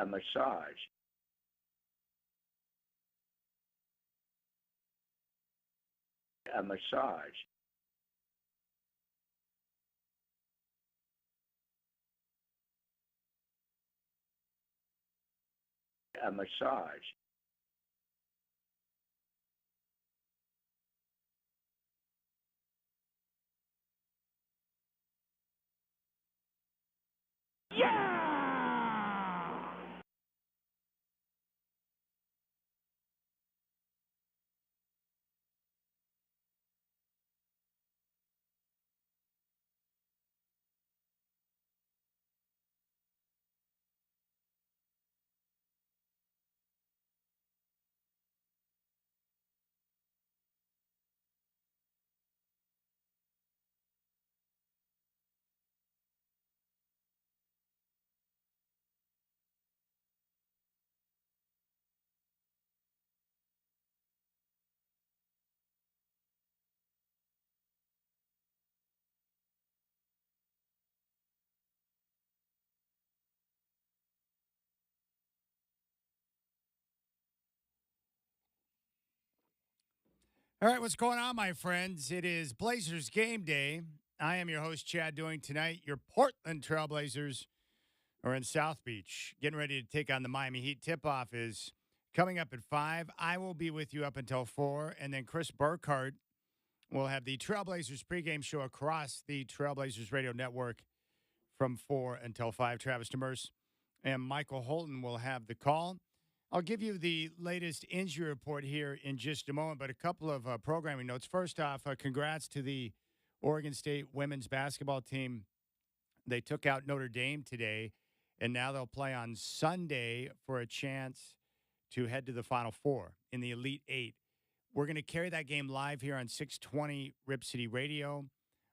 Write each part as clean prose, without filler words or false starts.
A massage. A massage. A massage. All right, what's going on, my friends? It is Blazers game day. I am your host, Chad, doing tonight. Your Portland Trailblazers are in South Beach, getting ready to take on the Miami Heat. Tip-off is coming up at 5. I will be with you up until 4, and then Chris Burkhardt will have the Trailblazers pregame show across the Trailblazers radio network from 4 until 5. Travis Demers and Michael Holton will have the call. I'll give you the latest injury report here in just a moment, but a couple of programming notes. First off, congrats to the Oregon State women's basketball team. They took out Notre Dame today, and now they'll play on Sunday for a chance to head to the Final Four in the Elite Eight. We're going to carry that game live here on 620 Rip City Radio.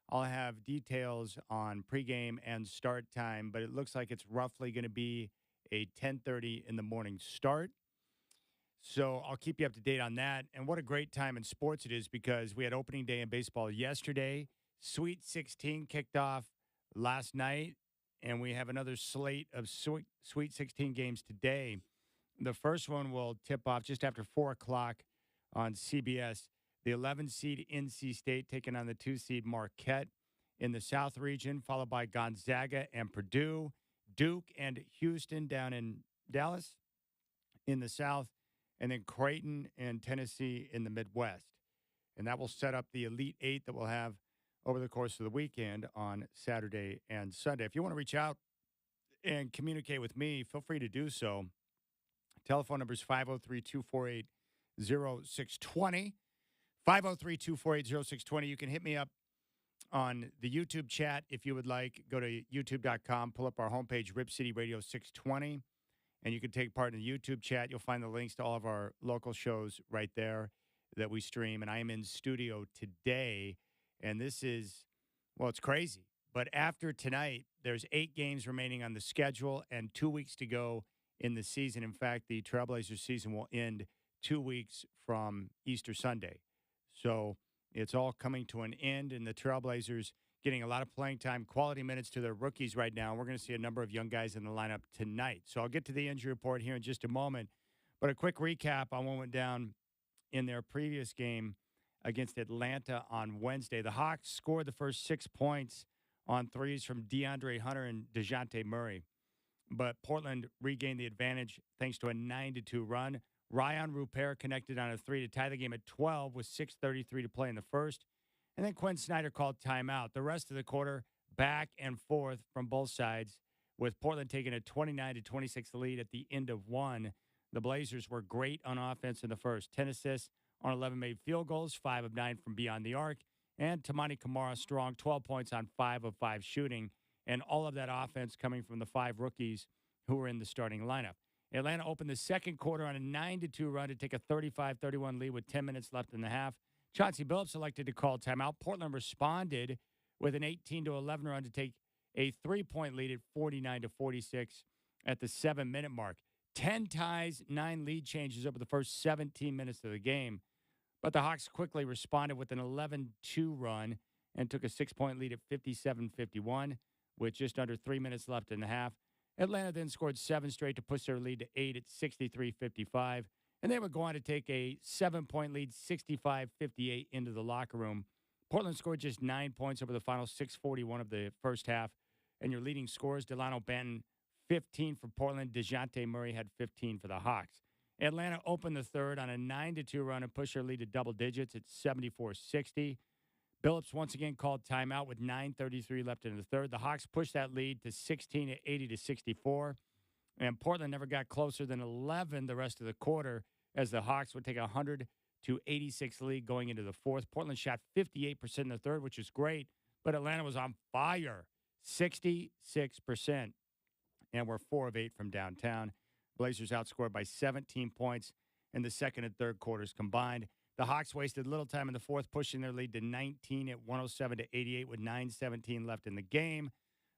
I'll have details on pregame and start time, but it looks like it's roughly going to be a 10:30 in the morning start. So I'll keep you up to date on that. And what a great time in sports it is, because we had opening day in baseball yesterday. Sweet 16 kicked off last night, and we have another slate of Sweet 16 games today. The first one will tip off just after 4 o'clock on CBS. The 11 seed NC State taking on the 2 seed Marquette in the South region, followed by Gonzaga and Purdue, Duke and Houston down in Dallas in the South, and then Creighton and Tennessee in the Midwest. And that will set up the Elite Eight that we'll have over the course of the weekend on Saturday and Sunday. If you want to reach out and communicate with me, feel free to do so. Telephone number is 503-248-0620. 503-248-0620. You can hit me up on the YouTube chat if you would like. Go to youtube.com, pull up our homepage, Rip City Radio 620, and you can take part in the YouTube chat. You'll find the links to all of our local shows right there that we stream. And I am in studio today, and this is, well, it's crazy. But after tonight, there's 8 games remaining on the schedule and 2 weeks to go in the season. In fact, the Trailblazers season will end 2 weeks from Easter Sunday. So it's all coming to an end, and the Trailblazers getting a lot of playing time, quality minutes to their rookies right now. We're going to see a number of young guys in the lineup tonight. So I'll get to the injury report here in just a moment. But a quick recap on what went down in their previous game against Atlanta on Wednesday. The Hawks scored the first 6 points on threes from DeAndre Hunter and DeJounte Murray. But Portland regained the advantage thanks to a 9-2 run. Ryan Rupert connected on a 3 to tie the game at 12 with 6:33 to play in the first. And then Quinn Snyder called timeout. The rest of the quarter, back and forth from both sides, with Portland taking a 29-26 lead at the end of one. The Blazers were great on offense in the first. 10 assists on 11 made field goals, 5 of 9 from beyond the arc. And Tamani Kamara strong, 12 points on 5 of 5 shooting. And all of that offense coming from the 5 rookies who were in the starting lineup. Atlanta opened the second quarter on a 9-2 run to take a 35-31 lead with 10 minutes left in the half. Chauncey Billups elected to call timeout. Portland responded with an 18-11 run to take a 3-point lead at 49-46 at the 7-minute mark. 10 ties, 9 lead changes over the first 17 minutes of the game. But the Hawks quickly responded with an 11-2 run and took a 6-point lead at 57-51 with just under 3 minutes left in the half. Atlanta then scored 7 straight to push their lead to 8 at 63-55, and they would go on to take a 7-point lead, 65-58, into the locker room. Portland scored just 9 points over the final 6:41 of the first half, and your leading scorers, Delano Banton, 15 for Portland. DeJounte Murray had 15 for the Hawks. Atlanta opened the third on a 9-2 run and pushed their lead to double digits at 74-60. Billups once again called timeout with 9:33 left in the third. The Hawks pushed that lead to 16 at 80-64. And Portland never got closer than 11 the rest of the quarter as the Hawks would take a 100-86 lead going into the fourth. Portland shot 58% in the third, which is great, but Atlanta was on fire, 66%, and were 4 of 8 from downtown. Blazers outscored by 17 points in the second and third quarters combined. The Hawks wasted little time in the fourth, pushing their lead to 19 at 107-88 with 9:17 left in the game.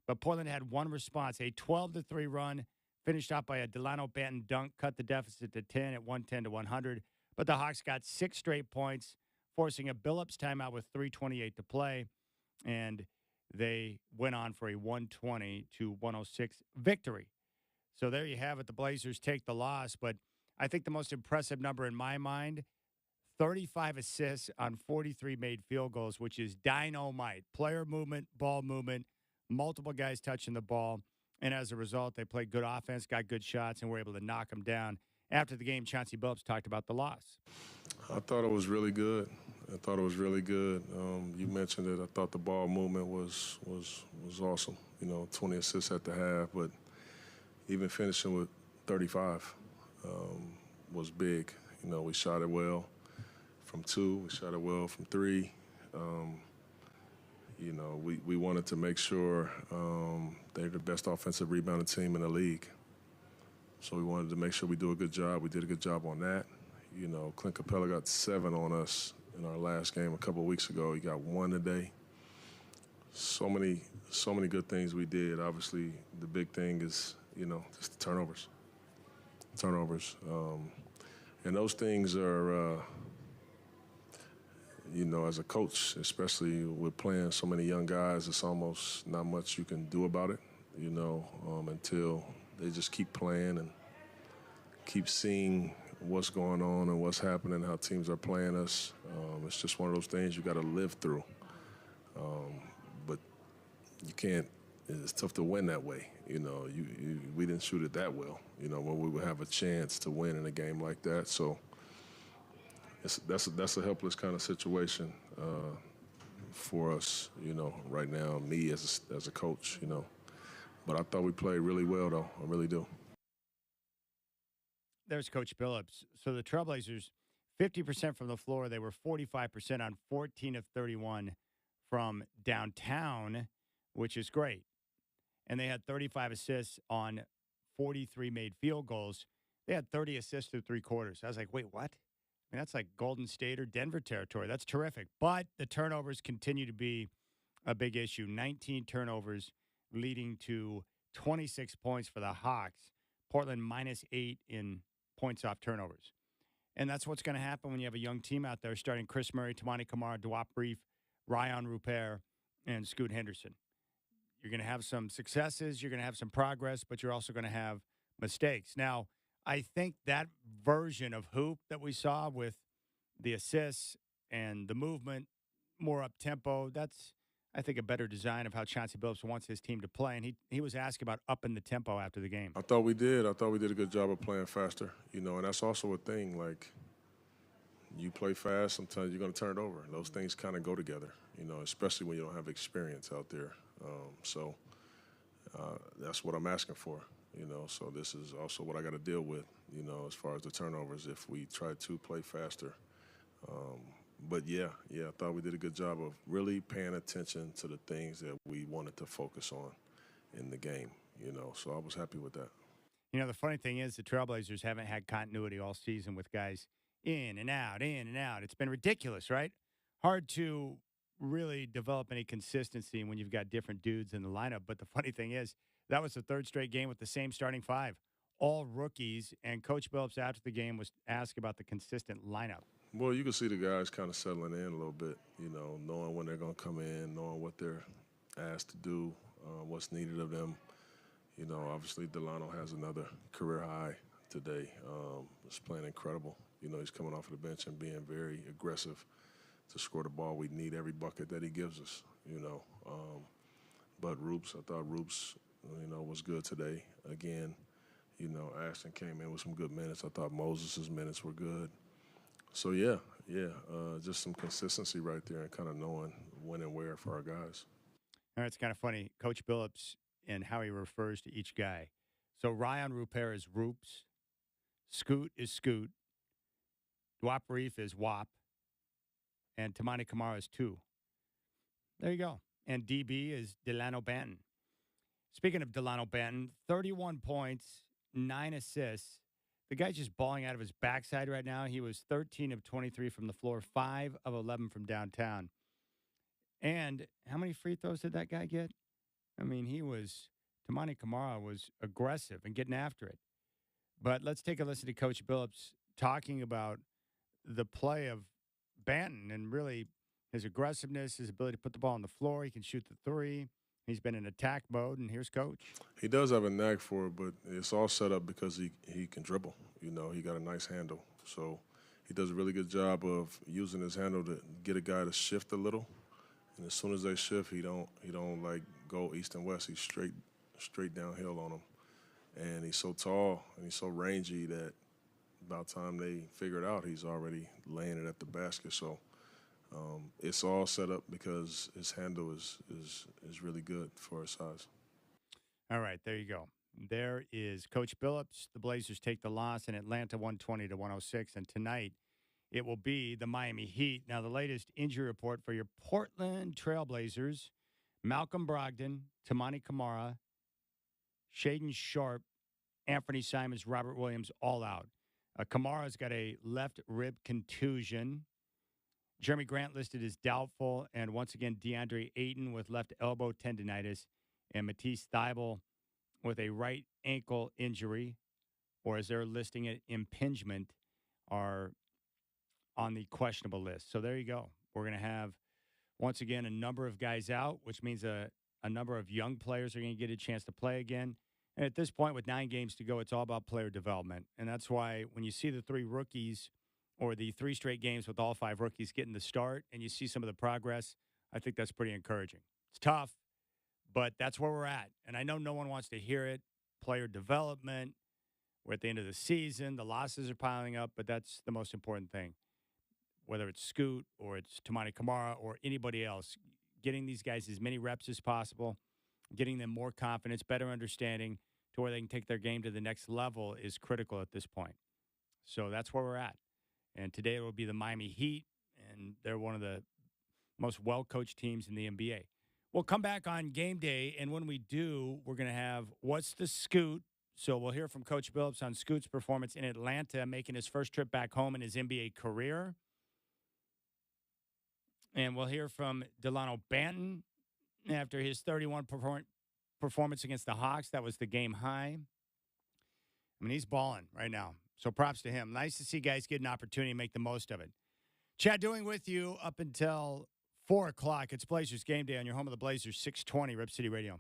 But Portland had one response, a 12-3 run, finished up by a Delano Banton dunk, cut the deficit to 10 at 110-100. But the Hawks got 6 straight points, forcing a Billups timeout with 3:28 to play. And they went on for a 120-106 victory. So there you have it. The Blazers take the loss. But I think the most impressive number in my mind, 35 assists on 43 made field goals, which is dynamite. Player movement, ball movement, multiple guys touching the ball. And as a result, they played good offense, got good shots, and were able to knock them down. After the game, Chauncey Billups talked about the loss. I thought it was really good. You mentioned it. I thought the ball movement was awesome. 20 assists at the half, but even finishing with 35 was big. We shot it well from 2. We shot it well from 3. We wanted to make sure they're the best offensive rebounding team in the league. So we wanted to make sure we do a good job. We did a good job on that. Clint Capella got 7 on us in our last game a couple of weeks ago. He got 1 today. So many good things we did. Obviously, the big thing is, just the turnovers. And those things are, as a coach, especially with playing so many young guys, it's almost not much you can do about it, until they just keep playing and keep seeing what's going on and what's happening, how teams are playing us. It's just one of those things you got to live through. But you can't. It's tough to win that way. We didn't shoot it that well. When we would have a chance to win in a game like that. So that's a helpless kind of situation for us. Right now, me as a coach. But I thought we played really well, though. I really do. There's Coach Billups. So the Trailblazers, 50% from the floor. They were 45% on 14 of 31 from downtown, which is great. And they had 35 assists on 43 made field goals. They had 30 assists through 3 quarters. I was like, wait, what? I mean, that's like Golden State or Denver territory. That's terrific. But the turnovers continue to be a big issue. 19 turnovers leading to 26 points for the Hawks. Portland -8 in points off turnovers. And that's what's going to happen when you have a young team out there starting Chris Murray, Tamani Kamara, Duop Reef, Ryan Rupert, and Scoot Henderson. You're going to have some successes, you're going to have some progress, but you're also going to have mistakes. Now, I think that version of hoop that we saw with the assists and the movement, more up-tempo, that's, I think, a better design of how Chauncey Billups wants his team to play. And he was asked about upping the tempo after the game. I thought we did. I thought we did a good job of playing faster, and that's also a thing. Like, you play fast, sometimes you're going to turn it over. And those things kind of go together, especially when you don't have experience out there. So that's what I'm asking for, So this is also what I got to deal with, as far as the turnovers if we try to play faster. But, yeah, I thought we did a good job of really paying attention to the things that we wanted to focus on in the game, So I was happy with that. The funny thing is the Trailblazers haven't had continuity all season with guys in and out. It's been ridiculous, right? Hard to really develop any consistency when you've got different dudes in the lineup. But the funny thing is that was the 3rd straight game with the same starting 5, all rookies. And Coach Billups after the game was asked about the consistent lineup. Well, you can see the guys kind of settling in a little bit, knowing when they're going to come in, knowing what they're asked to do, what's needed of them. You know, obviously Delano has another career high today. He's playing incredible. You know, he's coming off of the bench and being very aggressive to score the ball. We need every bucket that he gives us. You know, but Roops, I thought Roops, was good today. Again, Ashton came in with some good minutes. I thought Moses' minutes were good. So just some consistency right there and kind of knowing when and where for our guys. All right, it's kind of funny. Coach Billups and how he refers to each guy. So Ryan Rupert is Roops. Scoot is Scoot. Dwap Reef is Wop. And Tamani Kamara is 2. There you go. And DB is Delano Banton. Speaking of Delano Banton, 31 points, 9 assists. The guy's just balling out of his backside right now. He was 13 of 23 from the floor, 5 of 11 from downtown. And how many free throws did that guy get? I mean, Tamani Kamara was aggressive and getting after it. But let's take a listen to Coach Billups talking about the play of Banton and really his aggressiveness, his ability to put the ball on the floor. He can shoot the three. He's been in attack mode, and here's Coach. He does have a knack for it, but it's all set up because he can dribble. You know, he got a nice handle. So he does a really good job of using his handle to get a guy to shift a little. And as soon as they shift, he don't like go east and west. He's straight downhill on them. And he's so tall and he's so rangy that about time they figure it out, he's already laying it at the basket. So it's all set up because his handle is really good for his size. All right, there you go. There is Coach Billups. The Blazers take the loss in Atlanta 120-106. And tonight it will be the Miami Heat. Now, the latest injury report for your Portland Trailblazers: Malcolm Brogdon, Tamani Kamara, Shaden Sharp, Anthony Simons, Robert Williams, all out. Kamara's got a left rib contusion. Jeremy Grant listed as doubtful. And once again, DeAndre Ayton with left elbow tendonitis. And Matisse Thybulle with a right ankle injury, or as they're listing it, impingement, are on the questionable list. So there you go. We're going to have, once again, a number of guys out, which means a number of young players are going to get a chance to play again. And at this point, with 9 games to go, it's all about player development. And that's why when you see the 3 rookies or the 3 straight games with all 5 rookies getting the start and you see some of the progress, I think that's pretty encouraging. It's tough, but that's where we're at. And I know no one wants to hear it. Player development, we're at the end of the season. The losses are piling up, but that's the most important thing. Whether it's Scoot or it's Tamani Kamara or anybody else, getting these guys as many reps as possible, getting them more confidence, better understanding to where they can take their game to the next level is critical at this point. So that's where we're at. And today it will be the Miami Heat, and they're one of the most well-coached teams in the NBA. We'll come back on game day, and when we do, we're going to have What's the Scoot? So we'll hear from Coach Billups on Scoot's performance in Atlanta, making his first trip back home in his NBA career. And we'll hear from Delano Banton after his 31 performance against the Hawks. That was the game high. I mean, he's balling right now. So props to him. Nice to see guys get an opportunity and make the most of it. Chad Doing with you up until 4 o'clock. It's Blazers Game Day on your home of the Blazers, 620 Rip City Radio.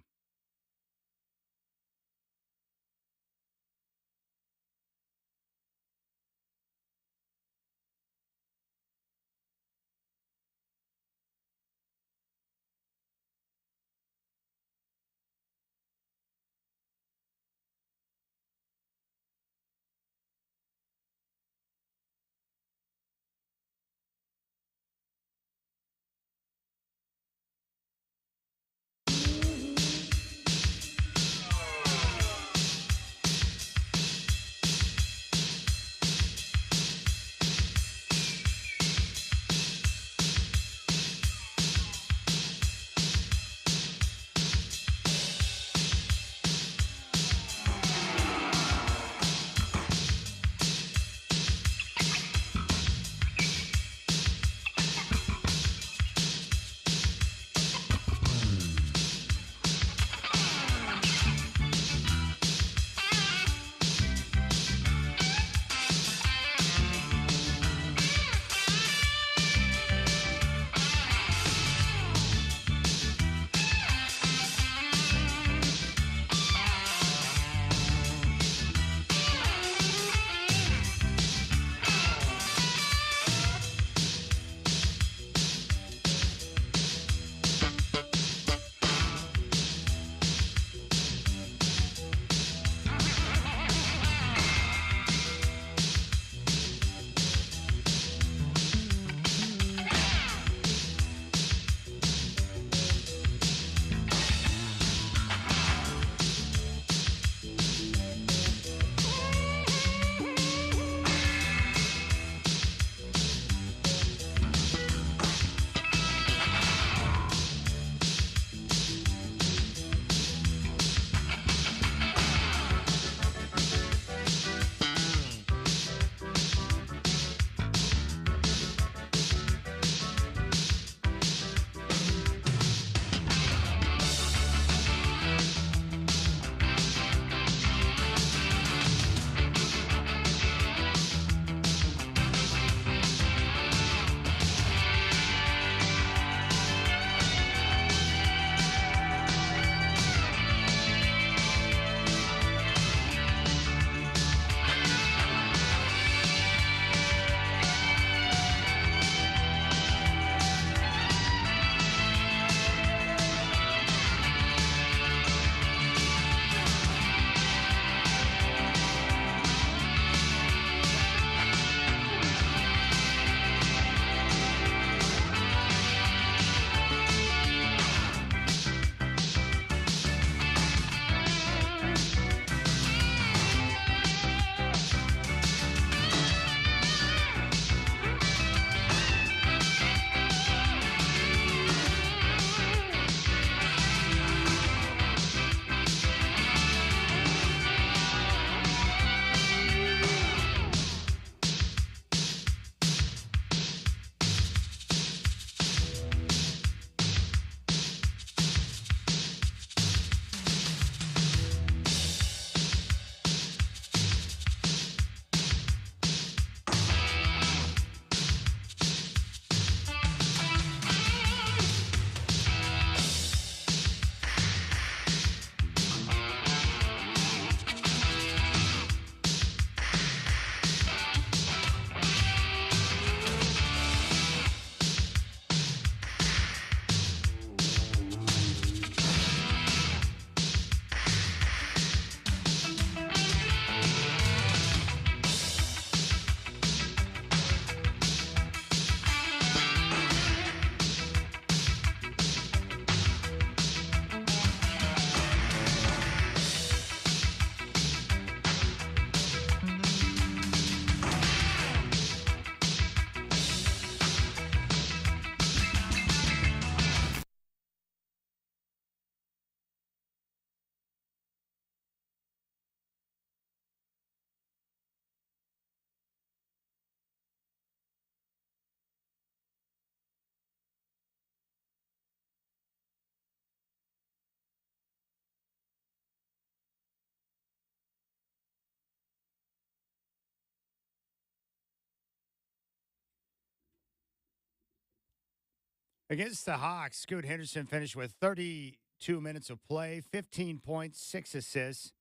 Against the Hawks, Scoot Henderson finished with 32 minutes of play, 15 points, 6 assists.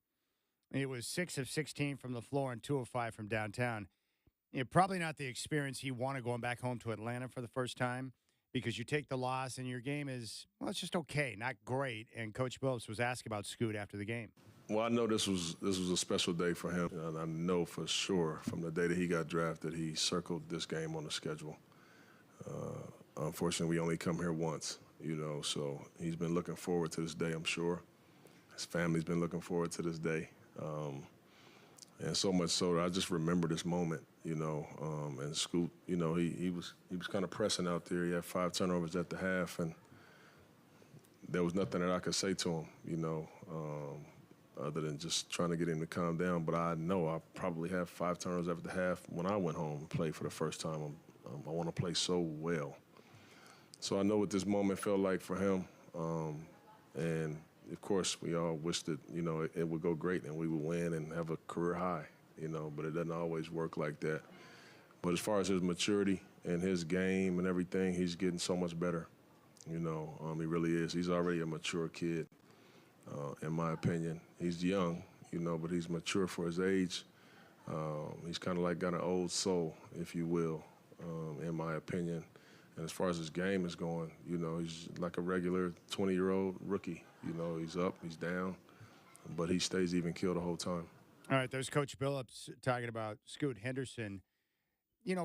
It was 6 of 16 from the floor and 2 of 5 from downtown. Probably not the experience he wanted going back home to Atlanta for the first time because you take the loss and your game is, well, it's just okay, not great. And Coach Billups was asked about Scoot after the game. Well, I know this was a special day for him, and I know for sure from the day that he got drafted, he circled this game on the schedule. Unfortunately, we only come here once, so he's been looking forward to this day, I'm sure. His family's been looking forward to this day. And so much so that I just remember this moment, and Scoot, he was kind of pressing out there. He had 5 turnovers at the half, and there was nothing that I could say to him, other than just trying to get him to calm down. But I know I probably had 5 turnovers after the half when I went home and played for the first time. I want to play so well. So I know what this moment felt like for him. And, of course, we all wished that, it would go great and we would win and have a career high, but it doesn't always work like that. But as far as his maturity and his game and everything, he's getting so much better. He really is. He's already a mature kid, in my opinion. He's young, but he's mature for his age. He's kind of like got an old soul, if you will, in my opinion. And as far as his game is going, he's like a regular 20-year-old rookie. He's up, he's down, but he stays even keel the whole time. All right, there's Coach Billups talking about Scoot Henderson.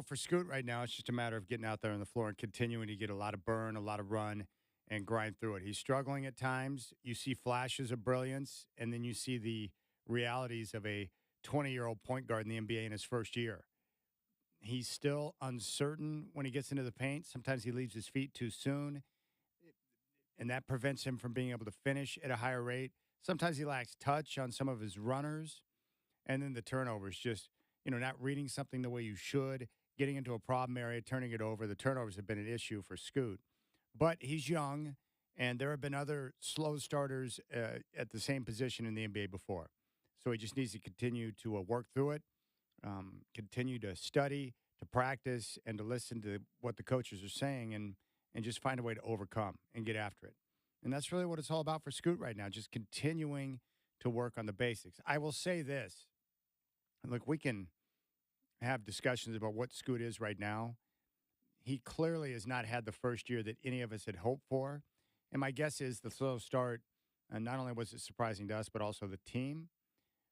For Scoot right now, it's just a matter of getting out there on the floor and continuing to get a lot of burn, a lot of run, and grind through it. He's struggling at times. You see flashes of brilliance, and then you see the realities of a 20-year-old point guard in the NBA in his first year. He's still uncertain when he gets into the paint. Sometimes he leaves his feet too soon, and that prevents him from being able to finish at a higher rate. Sometimes he lacks touch on some of his runners, and then the turnovers, just, not reading something the way you should, getting into a problem area, turning it over. The turnovers have been an issue for Scoot. But he's young, and there have been other slow starters at the same position in the NBA before. So he just needs to continue to work through it, continue to study, to practice, and to listen to what the coaches are saying and just find a way to overcome and get after it. And that's really what it's all about for Scoot right now, just continuing to work on the basics. I will say this. Look, we can have discussions about what Scoot is right now. He clearly has not had the first year that any of us had hoped for. And my guess is the slow start, not only was it surprising to us, but also the team.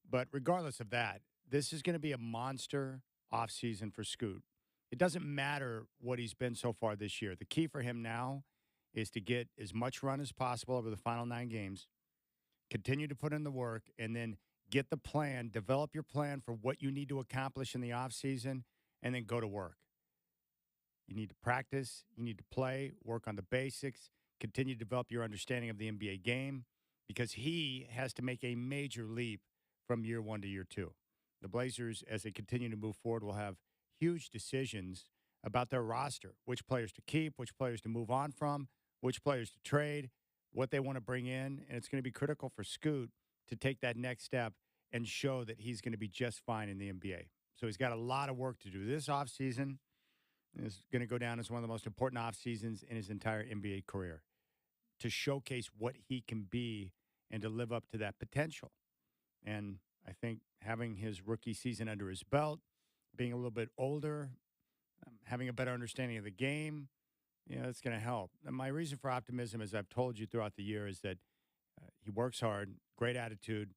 But regardless of that, this is going to be a monster offseason for Scoot. It doesn't matter what he's been so far this year. The key for him now is to get as much run as possible over the final 9 games, continue to put in the work, and then get the plan, develop your plan for what you need to accomplish in the offseason, and then go to work. You need to practice, you need to play, work on the basics, continue to develop your understanding of the NBA game, because he has to make a major leap from year 1 to year 2. The Blazers, as they continue to move forward, will have huge decisions about their roster, which players to keep, which players to move on from, which players to trade, what they want to bring in. And it's going to be critical for Scoot to take that next step and show that he's going to be just fine in the NBA. So he's got a lot of work to do. This offseason is going to go down as one of the most important off seasons in his entire NBA career, to showcase what he can be and to live up to that potential. And I think having his rookie season under his belt, being a little bit older, having a better understanding of the game, it's going to help. And my reason for optimism, as I've told you throughout the year, is that he works hard, great attitude,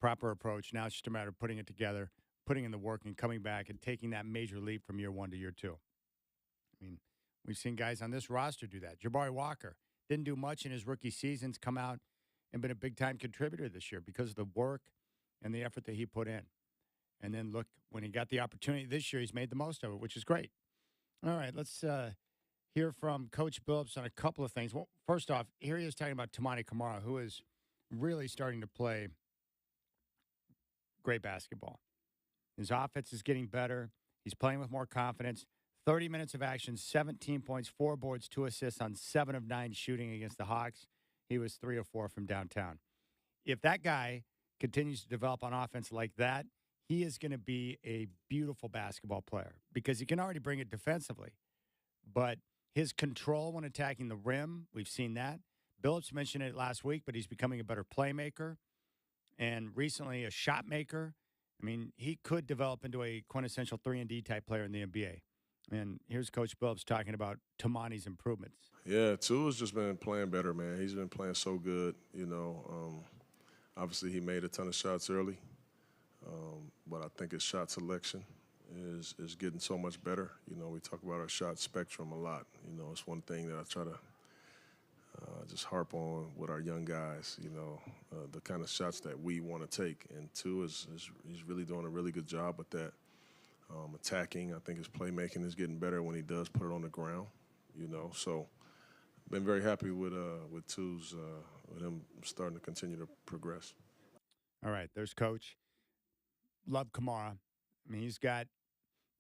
proper approach. Now it's just a matter of putting it together, putting in the work, and coming back and taking that major leap from year 1 to year 2. I mean, we've seen guys on this roster do that. Jabari Walker didn't do much in his rookie seasons, come out and been a big-time contributor this year because of the work and the effort that he put in. And then look, when he got the opportunity this year, he's made the most of it, which is great. All right, let's hear from Coach Billups on a couple of things. Well, first off, here he is talking about Toumani Camara, who is really starting to play great basketball. His offense is getting better. He's playing with more confidence. 30 minutes of action, 17 points, 4 boards, 2 assists on 7 of 9 shooting against the Hawks. He was 3 of 4 from downtown. If that guy continues to develop on offense like that, he is going to be a beautiful basketball player because he can already bring it defensively. But His control when attacking the rim, we've seen that. Billups mentioned it last week, but he's becoming a better playmaker and recently a shot maker. I mean, he could develop into a quintessential 3-and-D type player in the NBA. And here's Coach Billups talking about Tamani's improvements. Yeah, Tua's just been playing better, man. He's been playing so good, you know. Obviously, he made a ton of shots early, but I think his shot selection is getting so much better. You know, we talk about our shot spectrum a lot. You know, it's one thing that I try to just harp on with our young guys, you know, the kind of shots that we want to take. And Tua he's really doing a really good job with that. Attacking, I think his playmaking is getting better when he does put it on the ground, you know. So been very happy with Tua's, with him starting to continue to progress. All right, there's Coach. Love Kamara. I mean, he's got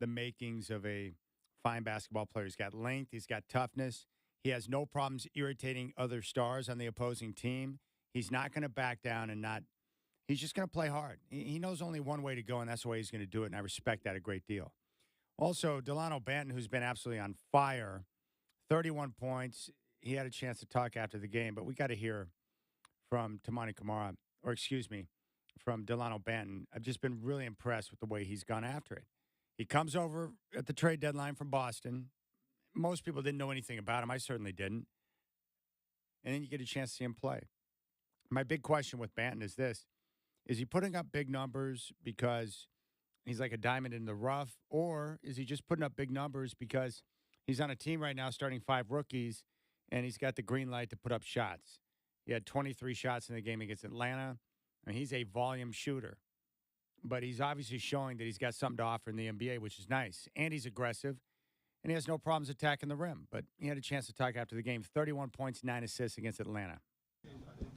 the makings of a fine basketball player. He's got length. He's got toughness. He has no problems irritating other stars on the opposing team. He's not going to back down and not – he's just going to play hard. He knows only one way to go, and that's the way he's going to do it, and I respect that a great deal. Also, Delano Banton, who's been absolutely on fire, 31 points. He had a chance to talk after the game, but we got to hear from Tamani Kamara, or excuse me, from Delano Banton. I've just been really impressed with the way he's gone after it. He comes over at the trade deadline from Boston. Most people didn't know anything about him. I certainly didn't. And then you get a chance to see him play. My big question with Banton is this. Is he putting up big numbers because he's like a diamond in the rough, or is he just putting up big numbers because he's on a team right now starting 5 rookies and he's got the green light to put up shots? He had 23 shots in the game against Atlanta, and he's a volume shooter. But he's obviously showing that he's got something to offer in the NBA, which is nice. And he's aggressive, and he has no problems attacking the rim. But he had a chance to talk after the game. 31 points, 9 assists against Atlanta.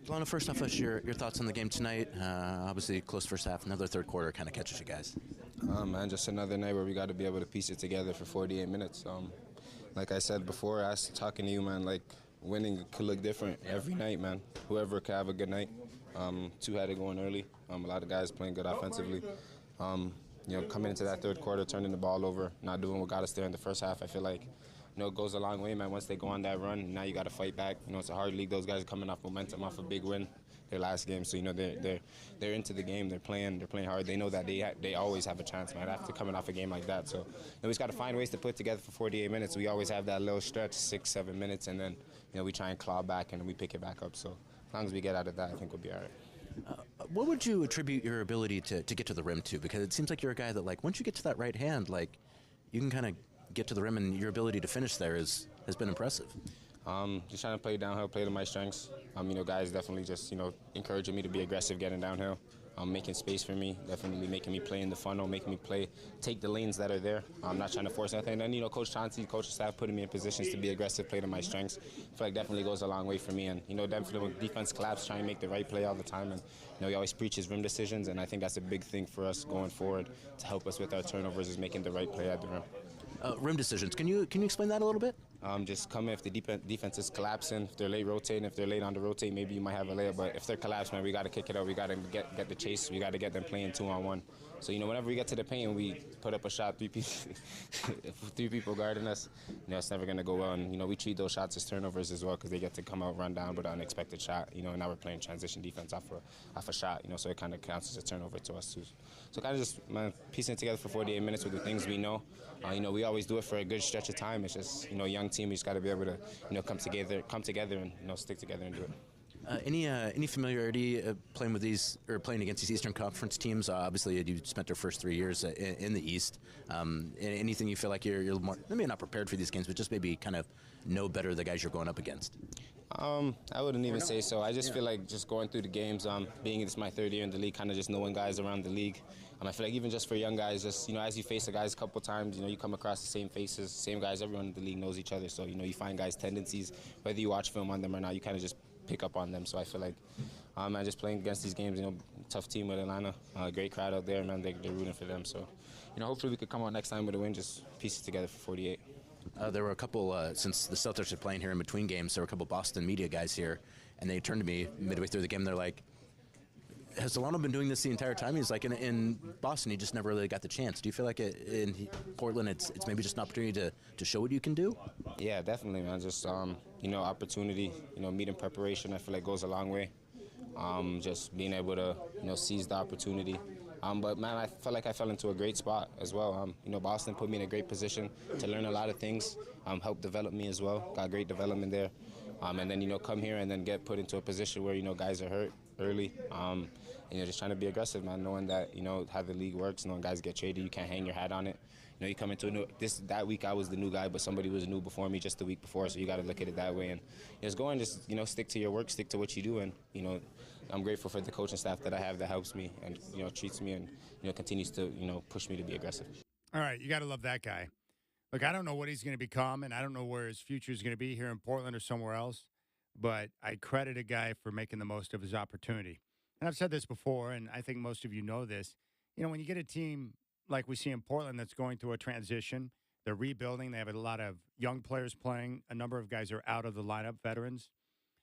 Delano, first off, what's your thoughts on the game tonight? Obviously, close first half, another third quarter kind of catches you guys. Man, just another night where we got to be able to piece it together for 48 minutes. Like I said before, I was talking to you, man, like winning could look different every night, man. Whoever could have a good night. Two had it going early. A lot of guys playing good offensively. Coming into that third quarter, turning the ball over, not doing what got us there in the first half, I feel like, it goes a long way, man. Once they go on that run, now you got to fight back. It's a hard league. Those guys are coming off momentum, off a big win their last game. So, they're into the game. They're playing hard. They know that they always have a chance, man, after coming off a game like that. So, we just got to find ways to put it together for 48 minutes. We always have that little stretch, 6-7 minutes, and then, we try and claw back and we pick it back up. So, as long as we get out of that, I think we'll be all right. What would you attribute your ability to get to the rim to? Because it seems like you're a guy that, like, once you get to that right hand, like, you can kind of get to the rim, and your ability to finish there has been impressive. Just trying to play downhill, play to my strengths. Guys definitely just, encouraging me to be aggressive getting downhill, making space for me, definitely making me play in the funnel, making me take the lanes that are there. I'm not trying to force anything. And then, Coach Chauncey, coach staff putting me in positions to be aggressive, play to my strengths. I feel like definitely goes a long way for me. And, definitely when defense collapse, try and make the right play all the time. And, he always preaches rim decisions, and I think that's a big thing for us going forward to help us with our turnovers is making the right play at the rim. Rim decisions. Can you explain that a little bit? Just come if the defense is collapsing, if they're late rotating, if they're late on the rotate, maybe you might have a layup. But if they're collapsing, man, we got to kick it out. We got to get the chase. We got to get them playing 2-on-1. So, whenever we get to the paint, we put up a shot, three people guarding us, it's never going to go well. And, we treat those shots as turnovers as well because they get to come out, run down with an unexpected shot. Now we're playing transition defense off a shot, so it kind of counts as a turnover to us too. So kind of just, man, piecing it together for 48 minutes with the things we know. We always do it for a good stretch of time. It's just, young team, we just got to be able to, come together and, stick together and do it. Any familiarity playing with these or playing against these Eastern Conference teams? Obviously, you spent your first 3 years in the East. Anything you feel like you're more, maybe not prepared for these games, but just maybe kind of know better the guys you're going up against? I wouldn't even say so. I just feel like just going through the games, being it's my third year in the league, kind of just knowing guys around the league. I feel like even just for young guys, just as you face the guys a couple times, you come across the same faces, same guys. Everyone in the league knows each other, so you find guys' tendencies. Whether you watch film on them or not, you kind of just pick up on them. So I feel like I'm just playing against these games, tough team with Atlanta, great crowd out there, man, they're rooting for them. So, hopefully we could come out next time with a win, just piece it together for 48. There were a couple, since the Celtics are playing here in between games, there were a couple Boston media guys here, and they turned to me midway through the game, they're like, has Delano been doing this the entire time? He's like in Boston, he just never really got the chance. Do you feel like in Portland, it's maybe just an opportunity to show what you can do? Yeah, definitely, man. Just opportunity, meeting preparation. I feel like goes a long way. Just being able to seize the opportunity. But man, I felt like I fell into a great spot as well. Boston put me in a great position to learn a lot of things. Helped develop me as well. Got great development there. And then come here and then get put into a position where guys are hurt early. Just trying to be aggressive, man. Knowing that how the league works, knowing guys get traded, you can't hang your hat on it. You come into that week I was the new guy, but somebody was new before me just the week before, so you got to look at it that way and just go and just stick to your work, stick to what you do, and I'm grateful for the coaching staff that I have that helps me and treats me and continues to push me to be aggressive. All right, you got to love that guy. Look, I don't know what he's going to become, and I don't know where his future is going to be here in Portland or somewhere else, but I credit a guy for making the most of his opportunity. And I've said this before, and I think most of you know this. When you get a team like we see in Portland that's going through a transition, they're rebuilding. They have a lot of young players playing. A number of guys are out of the lineup, veterans.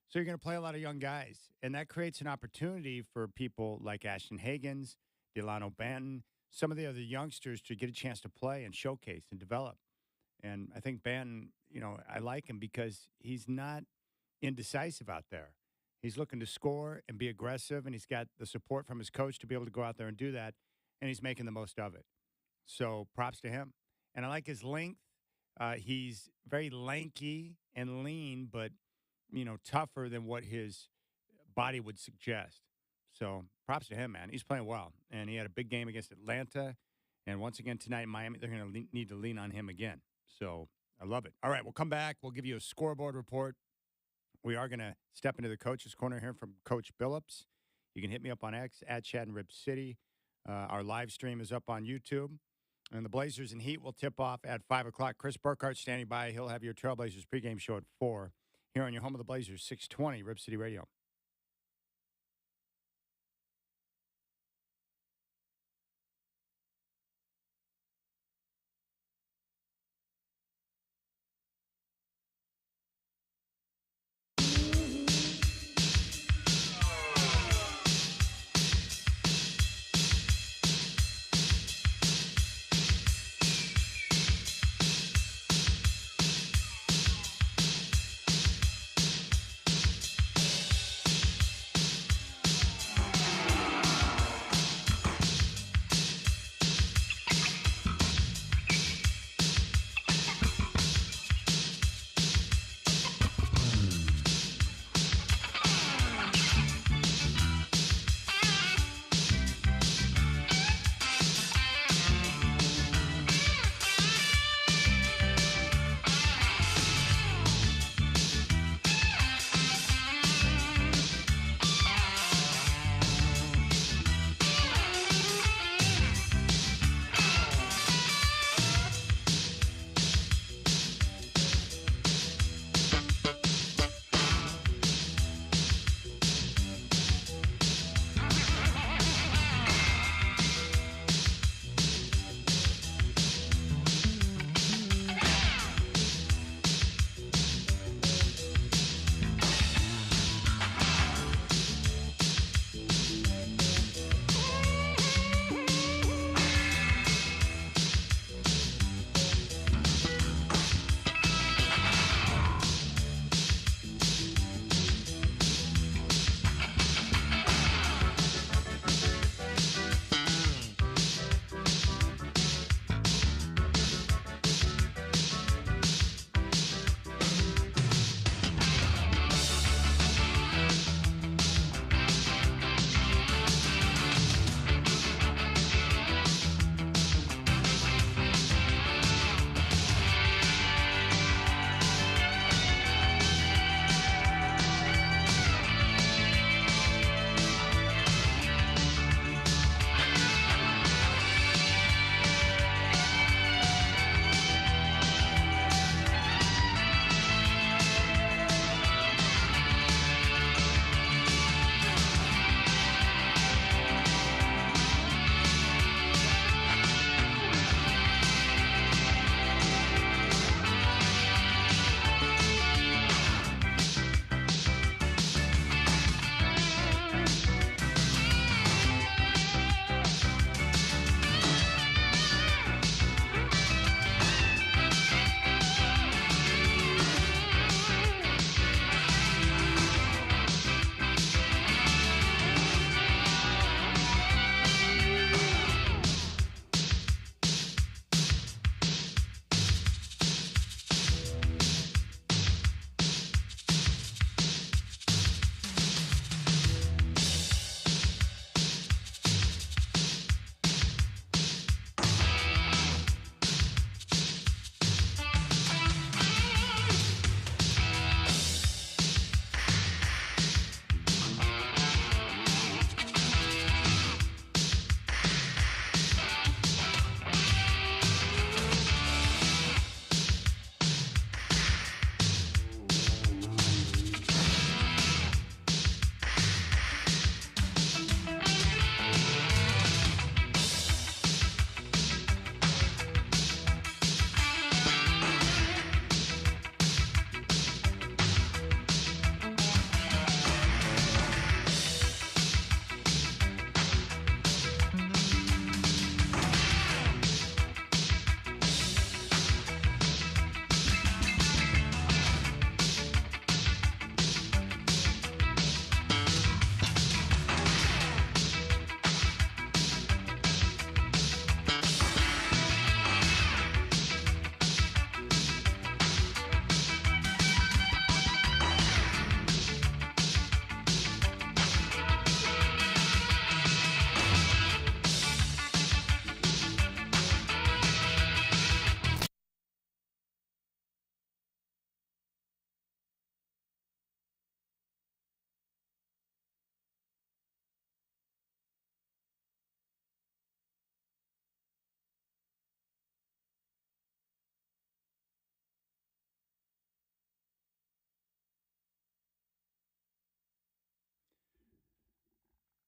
So you're going to play a lot of young guys, and that creates an opportunity for people like Ashton Hagans, Delano Banton, some of the other youngsters to get a chance to play and showcase and develop. And I think Banton, I like him because he's not indecisive out there. He's looking to score and be aggressive, and he's got the support from his coach to be able to go out there and do that, and he's making the most of it. So props to him. And I like his length. He's very lanky and lean, but, tougher than what his body would suggest. So props to him, man. He's playing well, and he had a big game against Atlanta. And once again tonight in Miami, they're going to need to lean on him again. So I love it. All right, we'll come back. We'll give you a scoreboard report. We are going to step into the coach's corner here from Coach Billups. You can hit me up on X, at Chad and Rip City. Our live stream is up on YouTube. And the Blazers and Heat will tip off at 5 o'clock. Chris Burkhardt standing by. He'll have your Trailblazers pregame show at 4 here on your home of the Blazers, 620 Rip City Radio.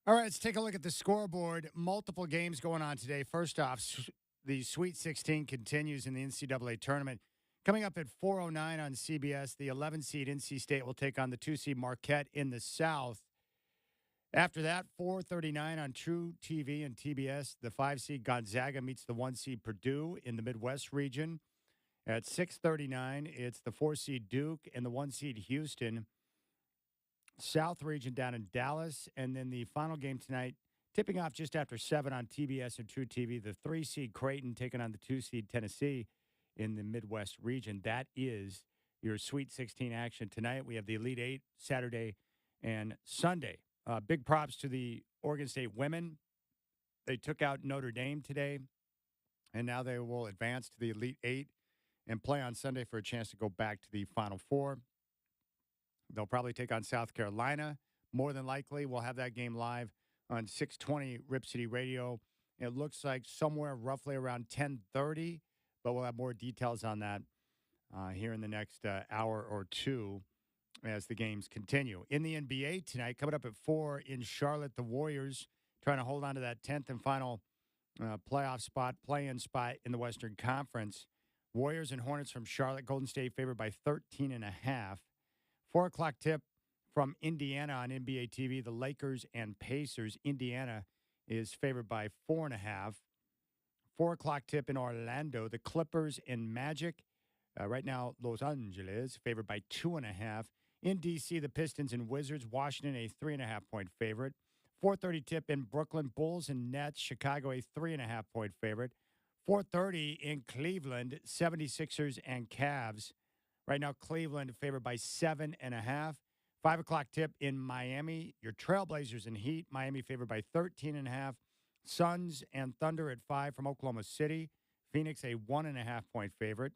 All right, let's take a look at the scoreboard. Multiple games going on today. First off, the Sweet 16 continues in the NCAA tournament. Coming up at 4:09 on CBS, the 11 seed NC State will take on the 2 seed Marquette in the South. After that, 4:39 on True TV and TBS, the 5 seed Gonzaga meets the 1 seed Purdue in the Midwest region. At 6:39, it's the 4 seed Duke and the 1 seed Houston. South region down in Dallas. And then the final game tonight, tipping off just after 7 on TBS and True TV, the 3 seed Creighton taking on the 2 seed Tennessee in the Midwest region. That is your Sweet 16 action tonight. We have the Elite Eight Saturday and Sunday. Big props to the Oregon State women. They took out Notre Dame today, and now they will advance to the Elite Eight and play on Sunday for a chance to go back to the Final Four. They'll probably take on South Carolina. More than likely, we'll have that game live on 620 Rip City Radio. It looks like somewhere roughly around 10:30, but we'll have more details on that here in the next hour or two as the games continue. In the NBA tonight, coming up at 4 in Charlotte, the Warriors trying to hold on to that 10th and final playoff spot, play-in spot in the Western Conference. Warriors and Hornets from Charlotte. Golden State favored by 13.5. 4 o'clock tip from Indiana on NBA TV. The Lakers and Pacers. Indiana is favored by 4.5. 4 o'clock tip in Orlando. The Clippers and Magic. Right now, Los Angeles favored by 2.5. In D.C., the Pistons and Wizards. Washington, a 3.5-point favorite. 4:30 tip in Brooklyn. Bulls and Nets. Chicago, a 3.5-point favorite. 4:30 in Cleveland. 76ers and Cavs. Right now, Cleveland favored by 7.5. 5 o'clock tip in Miami. Your Trailblazers and Heat. Miami favored by 13.5. Suns and Thunder at 5 from Oklahoma City. Phoenix, a 1.5-point favorite.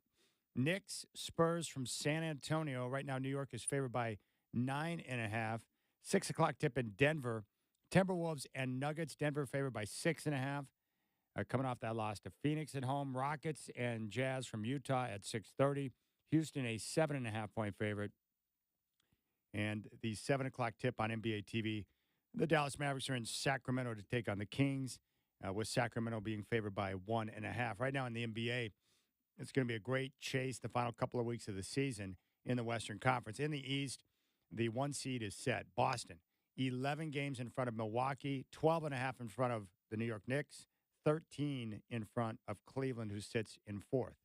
Knicks, Spurs from San Antonio. Right now, New York is favored by 9.5. 6 o'clock tip in Denver. Timberwolves and Nuggets. Denver favored by 6.5. Coming off that loss to Phoenix at home. Rockets and Jazz from Utah at 6:30. Houston, a 7.5-point favorite. And the 7 o'clock tip on NBA TV. The Dallas Mavericks are in Sacramento to take on the Kings, with Sacramento being favored by 1.5. Right now in the NBA, it's going to be a great chase the final couple of weeks of the season in the Western Conference. In the East, the 1 seed is set. Boston, 11 games in front of Milwaukee, 12.5 in front of the New York Knicks, 13 in front of Cleveland, who sits in 4th.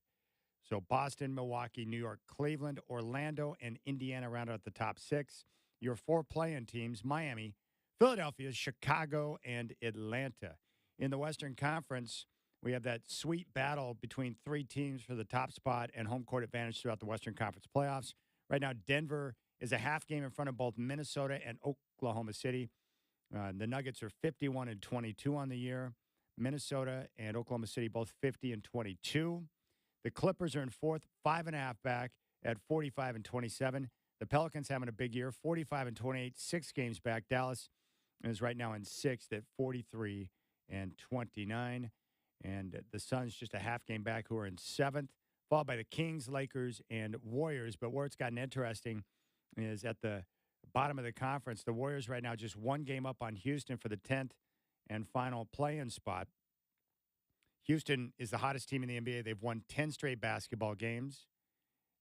So Boston, Milwaukee, New York, Cleveland, Orlando, and Indiana round out the top 6. Your 4 play-in teams, Miami, Philadelphia, Chicago, and Atlanta. In the Western Conference, we have that sweet battle between 3 teams for the top spot and home court advantage throughout the Western Conference playoffs. Right now, Denver is a half game in front of both Minnesota and Oklahoma City. The Nuggets are 51-22 on the year. Minnesota and Oklahoma City both 50-22. The Clippers are in 4th, 5.5 back at 45-27. The Pelicans having a big year, 45-28, 6 games back. Dallas is right now in 6th at 43-29. And the Suns just a half game back, who are in 7th, followed by the Kings, Lakers, and Warriors. But where it's gotten interesting is at the bottom of the conference. The Warriors right now just 1 game up on Houston for the 10th and final play-in spot. Houston is the hottest team in the NBA. They've won 10 straight basketball games,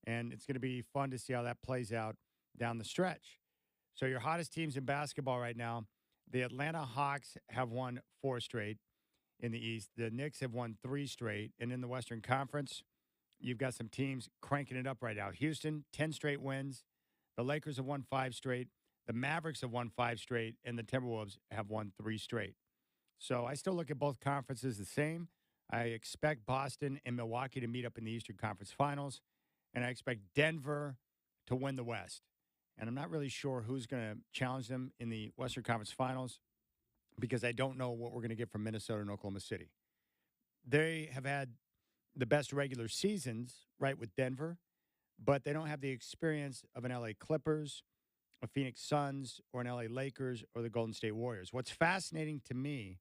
and it's going to be fun to see how that plays out down the stretch. So your hottest teams in basketball right now, the Atlanta Hawks have won 4 straight in the East. The Knicks have won 3 straight. And in the Western Conference, you've got some teams cranking it up right now. Houston, 10 straight wins. The Lakers have won 5 straight. The Mavericks have won 5 straight. And the Timberwolves have won 3 straight. So I still look at both conferences the same. I expect Boston and Milwaukee to meet up in the Eastern Conference Finals, and I expect Denver to win the West. And I'm not really sure who's going to challenge them in the Western Conference Finals because I don't know what we're going to get from Minnesota and Oklahoma City. They have had the best regular seasons, right, with Denver, but they don't have the experience of an LA Clippers, a Phoenix Suns, or an LA Lakers, or the Golden State Warriors. What's fascinating to me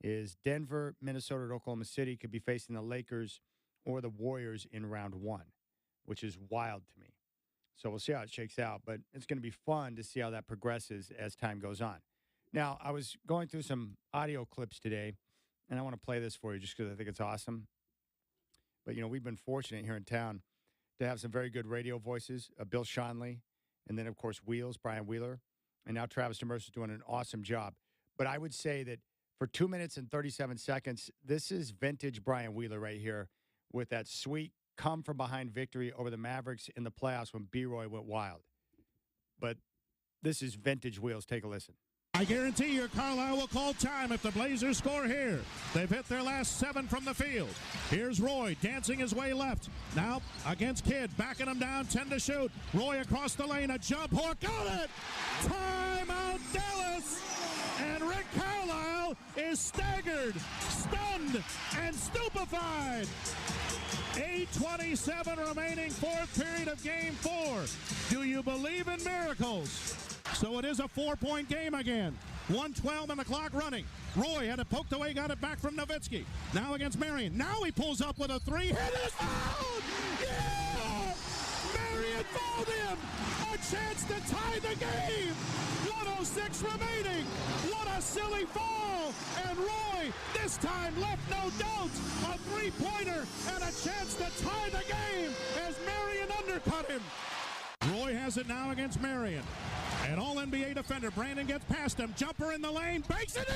is Denver, Minnesota, and Oklahoma City could be facing the Lakers or the Warriors in round 1, which is wild to me. So we'll see how it shakes out, but it's going to be fun to see how that progresses as time goes on. Now, I was going through some audio clips today, and I want to play this for you just because I think it's awesome. But, we've been fortunate here in town to have some very good radio voices, Bill Schonley, and then, of course, Wheels, Brian Wheeler, and now Travis Demers is doing an awesome job. But I would say that for 2 minutes and 37 seconds, this is vintage Brian Wheeler right here with that sweet come-from-behind victory over the Mavericks in the playoffs when B-Roy went wild. But this is vintage Wheels. Take a listen. I guarantee you Carlisle will call time if the Blazers score here. They've hit their last 7 from the field. Here's Roy dancing his way left. Now against Kidd, backing him down, 10 to shoot. Roy across the lane, a jump hook, got it! Timeout Dallas! And Rick Carlisle is staggered, stunned, and stupefied. 8:27 remaining, fourth period of game 4. Do you believe in miracles? So it is a 4-point game again. 1:12 and the clock running. Roy had it poked away, got it back from Nowitzki. Now against Marion. Now he pulls up with a 3. Hit is fouled! Yeah! Marion fouled him! A chance to tie the game! 1:06 remaining. What a silly fall! And Roy, this time left no doubt. A 3-pointer and a chance to tie the game as Marion undercut him. Roy has it now against Marion. An all-NBA defender. Brandon gets past him. Jumper in the lane. Banks it in!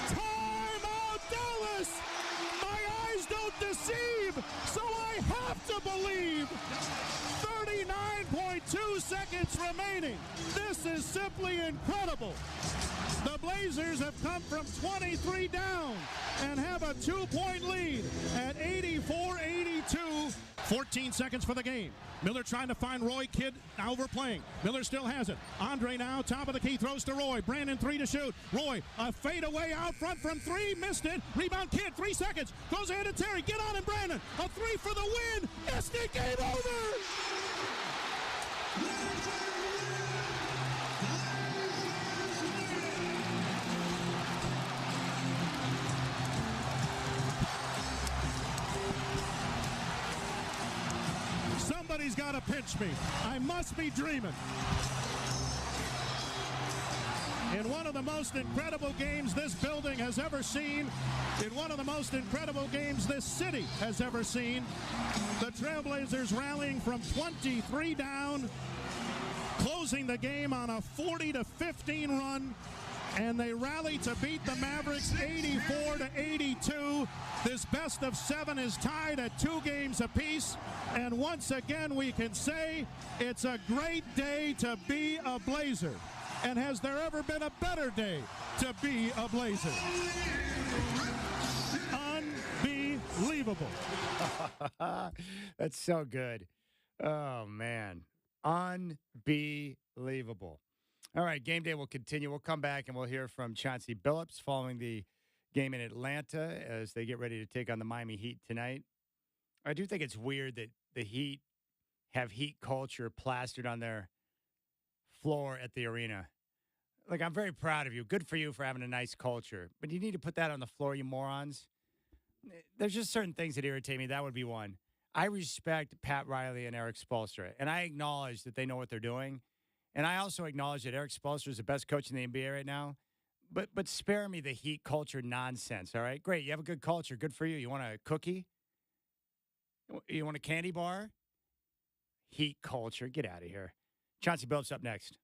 Timeout Dallas! My eyes don't deceive, so I have to believe. 39.2 seconds remaining. This is simply incredible. The Blazers have come from 23 down and have a 2-point lead at 84-82. 14 seconds for the game. Miller trying to find Roy. Kidd now overplaying. Miller still has it. Andre now, top of the key, throws to Roy. Brandon 3 to shoot. Roy, a fadeaway out front from 3, missed it. Rebound Kidd, 3 seconds. Goes ahead to Terry. Get on him, Brandon. A 3 for the win. Missed it. Game over. Somebody's got to pinch me. I must be dreaming. In one of the most incredible games this building has ever seen, in one of the most incredible games this city has ever seen, the Trailblazers rallying from 23 down, closing the game on a 40-15 run, and they rally to beat the Mavericks 84-82. This best of 7 is tied at 2 games apiece. And once again, we can say it's a great day to be a Blazer. And has there ever been a better day to be a Blazer? Unbelievable. That's so good. Oh, man. Unbelievable. All right, game day will continue. We'll come back and we'll hear from Chauncey Billups following the game in Atlanta as they get ready to take on the Miami Heat tonight. I do think it's weird that the Heat have Heat culture plastered on their floor at the arena. Like, I'm very proud of you. Good for you for having a nice culture. But you need to put that on the floor, you morons. There's just certain things that irritate me. That would be one. I respect Pat Riley and Eric Spoelstra, and I acknowledge that they know what they're doing. And I also acknowledge that Eric Spoelstra is the best coach in the NBA right now. But spare me the Heat culture nonsense, all right? Great, you have a good culture. Good for you. You want a cookie? You want a candy bar? Heat culture. Get out of here. Chauncey Billups up next.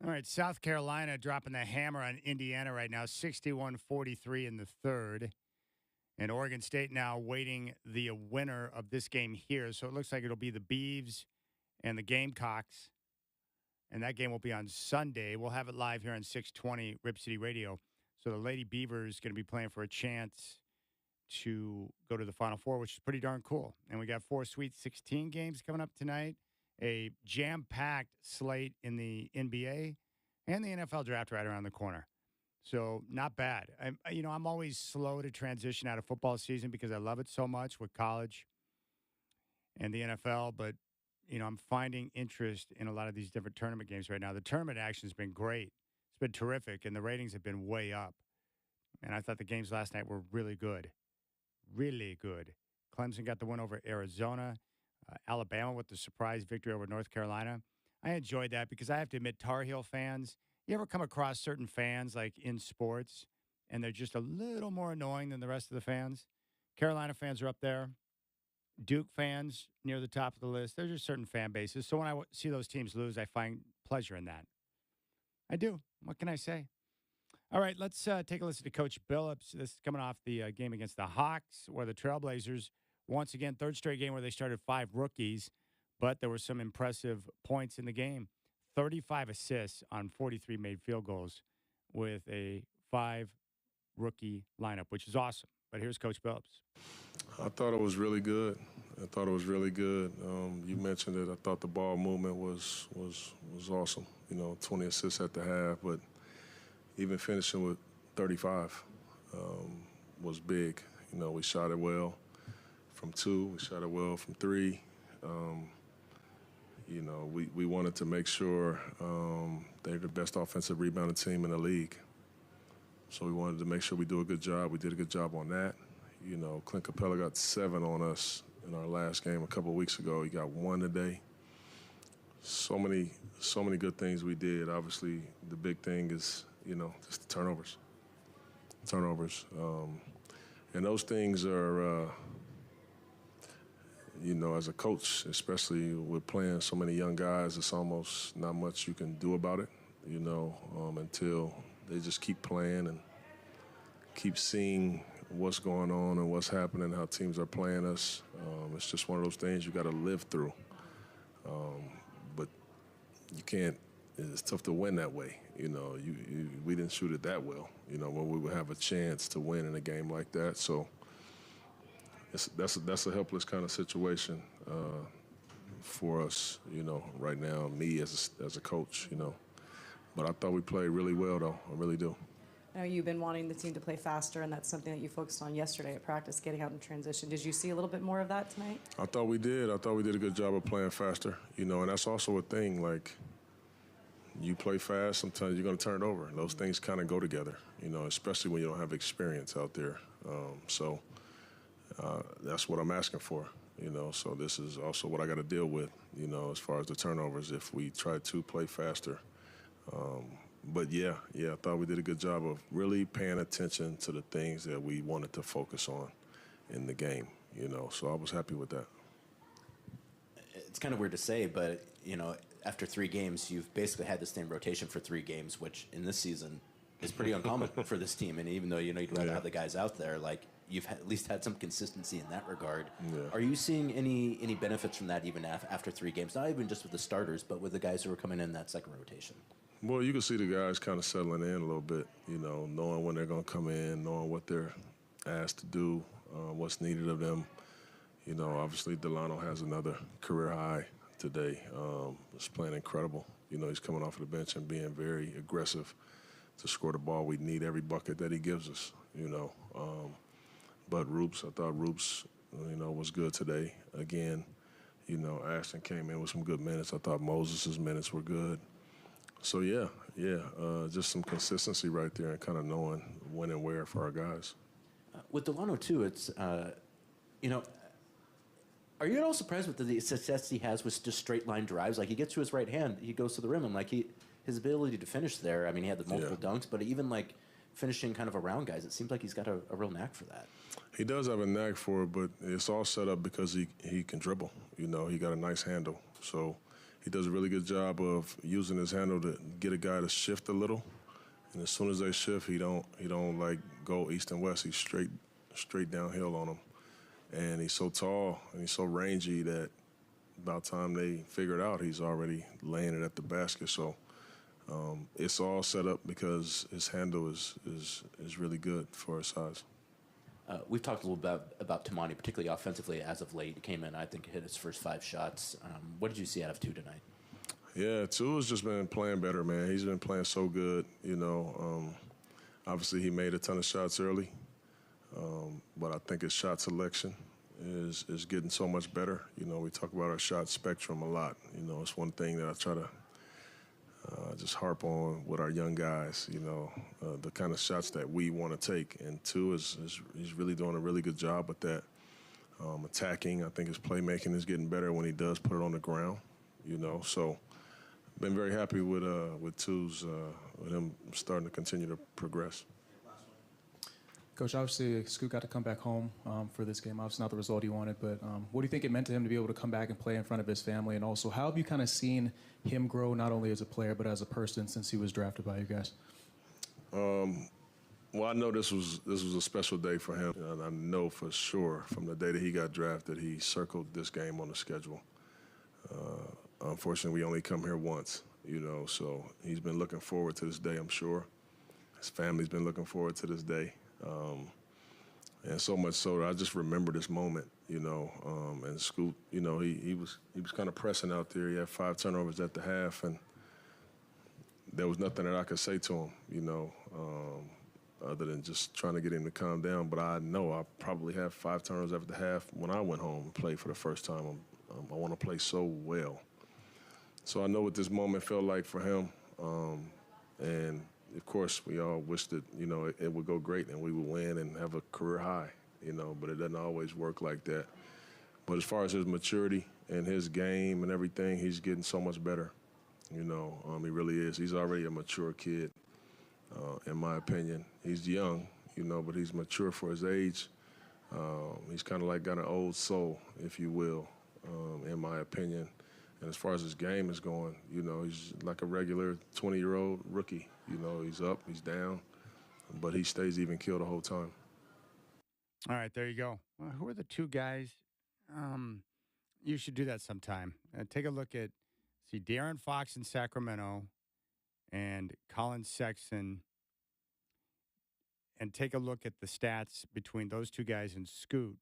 All right, South Carolina dropping the hammer on Indiana right now, 61-43 in the third. And Oregon State now waiting the winner of this game here. So it looks like it'll be the Beavs and the Gamecocks. And that game will be on Sunday. We'll have it live here on 620 Rip City Radio. So the Lady Beavers going to be playing for a chance to go to the Final Four, which is pretty darn cool. And we got 4 Sweet 16 games coming up tonight, a jam-packed slate in the NBA, and the NFL draft right around the corner. So not bad. I'm always slow to transition out of football season because I love it so much with college and the NFL. But, I'm finding interest in a lot of these different tournament games right now. The tournament action has been great. It's been terrific, and the ratings have been way up. And I thought the games last night were really good. Really good. Clemson got the win over Arizona. Alabama with the surprise victory over North Carolina. I enjoyed that because I have to admit, Tar Heel fans, you ever come across certain fans like in sports and they're just a little more annoying than the rest of the fans? Carolina fans are up there. Duke fans near the top of the list. There's just certain fan bases. So when I see those teams lose, I find pleasure in that. I do. What can I say? All right, let's take a listen to Coach Billups. This is coming off the game against the Hawks, where the Trailblazers, once again, third straight game where they started 5 rookies, but there were some impressive points in the game. 35 assists on 43 made field goals with a 5-rookie lineup, which is awesome. But here's Coach Billups. I thought it was really good. You mentioned it. I thought the ball movement was awesome. 20 assists at the half, but even finishing with 35 was big. We shot it well from 2. We shot it well from 3. We wanted to make sure they're the best offensive rebounding team in the league. So we wanted to make sure we do a good job. We did a good job on that. Clint Capella got 7 on us in our last game a couple of weeks ago. He got 1 today. So many good things we did. Obviously, the big thing is, just the turnovers. And those things are, as a coach, especially with playing so many young guys, it's almost not much you can do about it, until they just keep playing and keep seeing what's going on and what's happening, how teams are playing us. It's just one of those things you got to live through. But you can't. It's tough to win that way. We didn't shoot it that well. When we would have a chance to win in a game like that. So that's a helpless kind of situation for us. Right now, me as a coach. But I thought we played really well, though. I really do. I know you've been wanting the team to play faster, and that's something that you focused on yesterday at practice, getting out in transition. Did you see a little bit more of that tonight? I thought we did. I thought we did a good job of playing faster. And that's also a thing. Like, you play fast, sometimes you're going to turn it over. And those things kind of go together, especially when you don't have experience out there. So that's what I'm asking for, So this is also what I got to deal with, as far as the turnovers if we try to play faster. But, yeah, I thought we did a good job of really paying attention to the things that we wanted to focus on in the game, So I was happy with that. It's kind of weird to say, but, after 3 games, you've basically had the same rotation for 3 games, which in this season is pretty uncommon for this team. And even though, you'd rather have the guys out there, like, you've at least had some consistency in that regard. Yeah. Are you seeing any benefits from that even after 3 games? Not even just with the starters, but with the guys who are coming in that second rotation? Well, you can see the guys kind of settling in a little bit, knowing when they're going to come in, knowing what they're asked to do, what's needed of them. Obviously Delano has another career high today. He's playing incredible. He's coming off of the bench and being very aggressive to score the ball. We need every bucket that he gives us, But Roops, I thought Roops, was good today. Again, Ashton came in with some good minutes. I thought Moses' minutes were good. So, just some consistency right there and kind of knowing when and where for our guys. With Delano, too, it's, are you at all surprised with the success he has with just straight-line drives? Like, he gets to his right hand, he goes to the rim, and, his ability to finish there, I mean, he had the multiple dunks, but even, finishing kind of around guys, it seems like he's got a real knack for that. He does have a knack for it, but it's all set up because he can dribble. He got a nice handle. So he does a really good job of using his handle to get a guy to shift a little. And as soon as they shift, he don't like go east and west. He's straight downhill on them. And he's so tall and he's so rangy that about time they figure it out, he's already laying it at the basket. So it's all set up because his handle is really good for his size. We've talked a little bit about Tamani, particularly offensively as of late. He came in, I think, hit his first 5 shots. What did you see out of 2 tonight? Yeah, Tua has just been playing better, man. He's been playing so good, you know. Obviously, he made a ton of shots early, but I think his shot selection is getting so much better. You know, we talk about our shot spectrum a lot. You know, it's one thing that I try to just harp on with our young guys, you know, the kind of shots that we want to take. And Tua he's really doing a really good job with that. Attacking, I think his playmaking is getting better when he does put it on the ground, you know. So been very happy with Tua's, with him starting to continue to progress. Coach, obviously, Scoot got to come back home for this game. Obviously, not the result he wanted, but what do you think it meant to him to be able to come back and play in front of his family? And also, how have you kind of seen him grow, not only as a player, but as a person since he was drafted by you guys? Well, I know this was a special day for him. And I know for sure from the day that he got drafted, he circled this game on the schedule. Unfortunately, we only come here once, you know, so he's been looking forward to this day, I'm sure. His family's been looking forward to this day. And so much so that I just remember this moment, you know. And Scoot, you know, he was kind of pressing out there. He had 5 turnovers at the half, and there was nothing that I could say to him, you know, other than just trying to get him to calm down. But I know I probably had 5 turnovers after the half when I went home and played for the first time. I want to play so well. So I know what this moment felt like for him. And of course, we all wished that, you know, it would go great and we would win and have a career high, you know, but it doesn't always work like that. But as far as his maturity and his game and everything, he's getting so much better, you know. He really is. He's already a mature kid, in my opinion. He's young, you know, but he's mature for his age. He's kind of like got an old soul, if you will, in my opinion. And as far as his game is going, you know, he's like a regular 20-year-old rookie. You know, he's up, he's down, but he stays even keel the whole time. All right, there you go. Well, who are the 2 guys? You should do that sometime. Take a look at, De'Aaron Fox in Sacramento and Colin Sexton, and take a look at the stats between those 2 guys and Scoot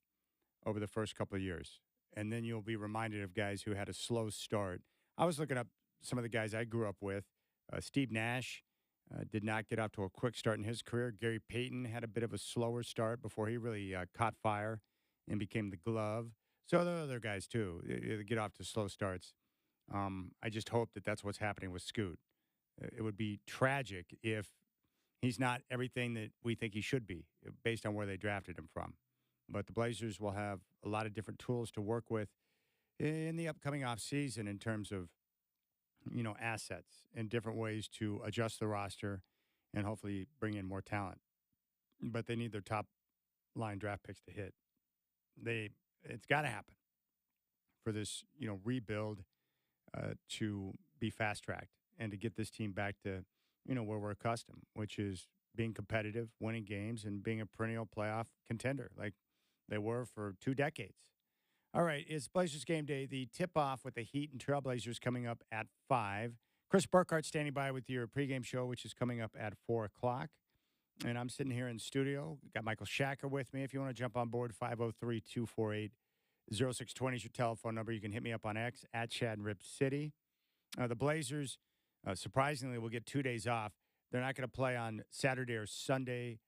over the first couple of years. And then you'll be reminded of guys who had a slow start. I was looking up some of the guys I grew up with. Steve Nash did not get off to a quick start in his career. Gary Payton had a bit of a slower start before he really caught fire and became the glove. So there are other guys, too, get off to slow starts. I just hope that that's what's happening with Scoot. It would be tragic if he's not everything that we think he should be based on where they drafted him from. But the Blazers will have a lot of different tools to work with in the upcoming offseason in terms of, you know, assets and different ways to adjust the roster and hopefully bring in more talent. But they need their top line draft picks to hit. It's got to happen for this, you know, rebuild to be fast tracked and to get this team back to, you know, where we're accustomed, which is being competitive, winning games, and being a perennial playoff contender like they were for 2 decades. All right, it's Blazers Game Day. The tip-off with the Heat and Trailblazers coming up at 5. Chris Burkhardt standing by with your pregame show, which is coming up at 4 o'clock. And I'm sitting here in studio. Got Michael Shacker with me. If you want to jump on board, 503-248-0620 is your telephone number. You can hit me up on X, at Chad Rip City. The Blazers, surprisingly, will get 2 days off. They're not going to play on Saturday or Sunday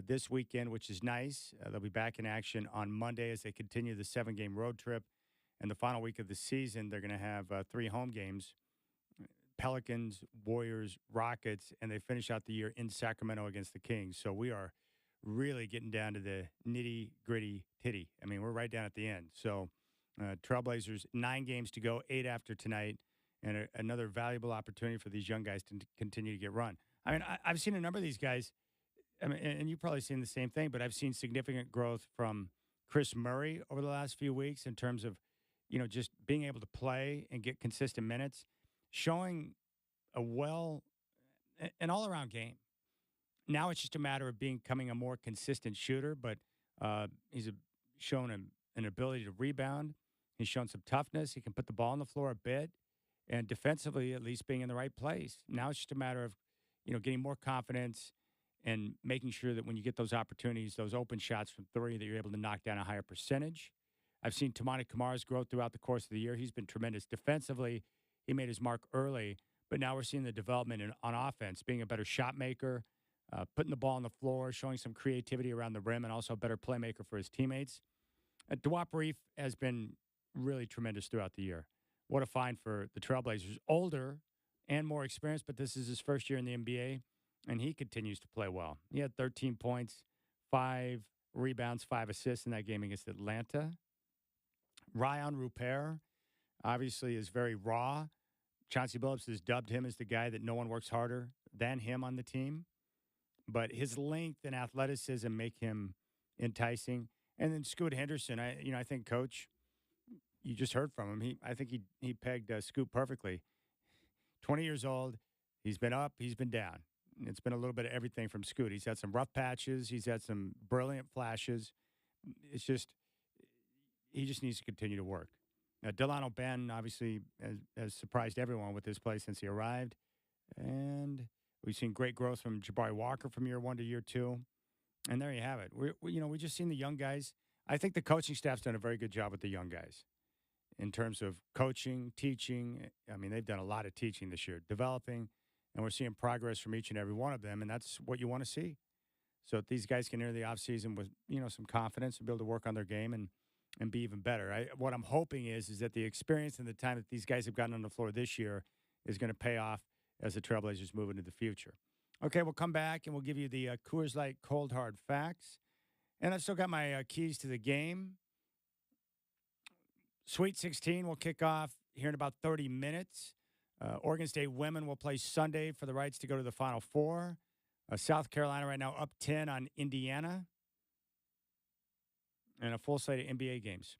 this weekend, which is nice. They'll be back in action on Monday as they continue the 7-game road trip. And the final week of the season, they're going to have 3 home games, Pelicans, Warriors, Rockets, and they finish out the year in Sacramento against the Kings. So we are really getting down to the nitty-gritty titty. I mean, we're right down at the end. So Trailblazers, 9 games to go, 8 after tonight, and another valuable opportunity for these young guys to continue to get run. I mean, I've seen a number of these guys. I mean, and you've probably seen the same thing, but I've seen significant growth from Chris Murray over the last few weeks in terms of just being able to play and get consistent minutes, showing an all-around game. Now it's just a matter of becoming a more consistent shooter, but he's shown an ability to rebound. He's shown some toughness. He can put the ball on the floor a bit, and defensively, at least being in the right place. Now it's just a matter of, getting more confidence and making sure that when you get those opportunities, those open shots from three, that you're able to knock down a higher percentage. I've seen Tamani Kamara's growth throughout the course of the year. He's been tremendous defensively. He made his mark early, but now we're seeing the development on offense, being a better shot maker, putting the ball on the floor, showing some creativity around the rim, and also a better playmaker for his teammates. Dewap Reef has been really tremendous throughout the year. What a find for the Trailblazers. Older and more experienced, but this is his first year in the NBA, and he continues to play well. He had 13 points, 5 rebounds, 5 assists in that game against Atlanta. Ryan Rupert obviously is very raw. Chauncey Billups has dubbed him as the guy that no one works harder than him on the team. But his length and athleticism make him enticing. And then Scoot Henderson, I think, Coach, you just heard from him. I think he pegged Scoot perfectly. 20 years old. He's been up. He's been down. It's been a little bit of everything from Scoot. He's had some rough patches. He's had some brilliant flashes. It's just he just needs to continue to work. Now, Delano Ben obviously has surprised everyone with his play since he arrived. And we've seen great growth from Jabari Walker from year 1 to year 2. And there you have it. We just seen the young guys. I think the coaching staff's done a very good job with the young guys in terms of coaching, teaching. I mean, they've done a lot of teaching this year, developing, and we're seeing progress from each and every one of them, and that's what you want to see. So if these guys can enter the offseason with, some confidence and be able to work on their game and be even better. What I'm hoping is that the experience and the time that these guys have gotten on the floor this year is going to pay off as the Trailblazers move into the future. Okay, we'll come back and we'll give you the Coors Light Cold Hard Facts. And I've still got my keys to the game. Sweet 16 will kick off here in about 30 minutes. Oregon State women will play Sunday for the rights to go to the Final Four. South Carolina right now up 10 on Indiana. And a full slate of NBA games.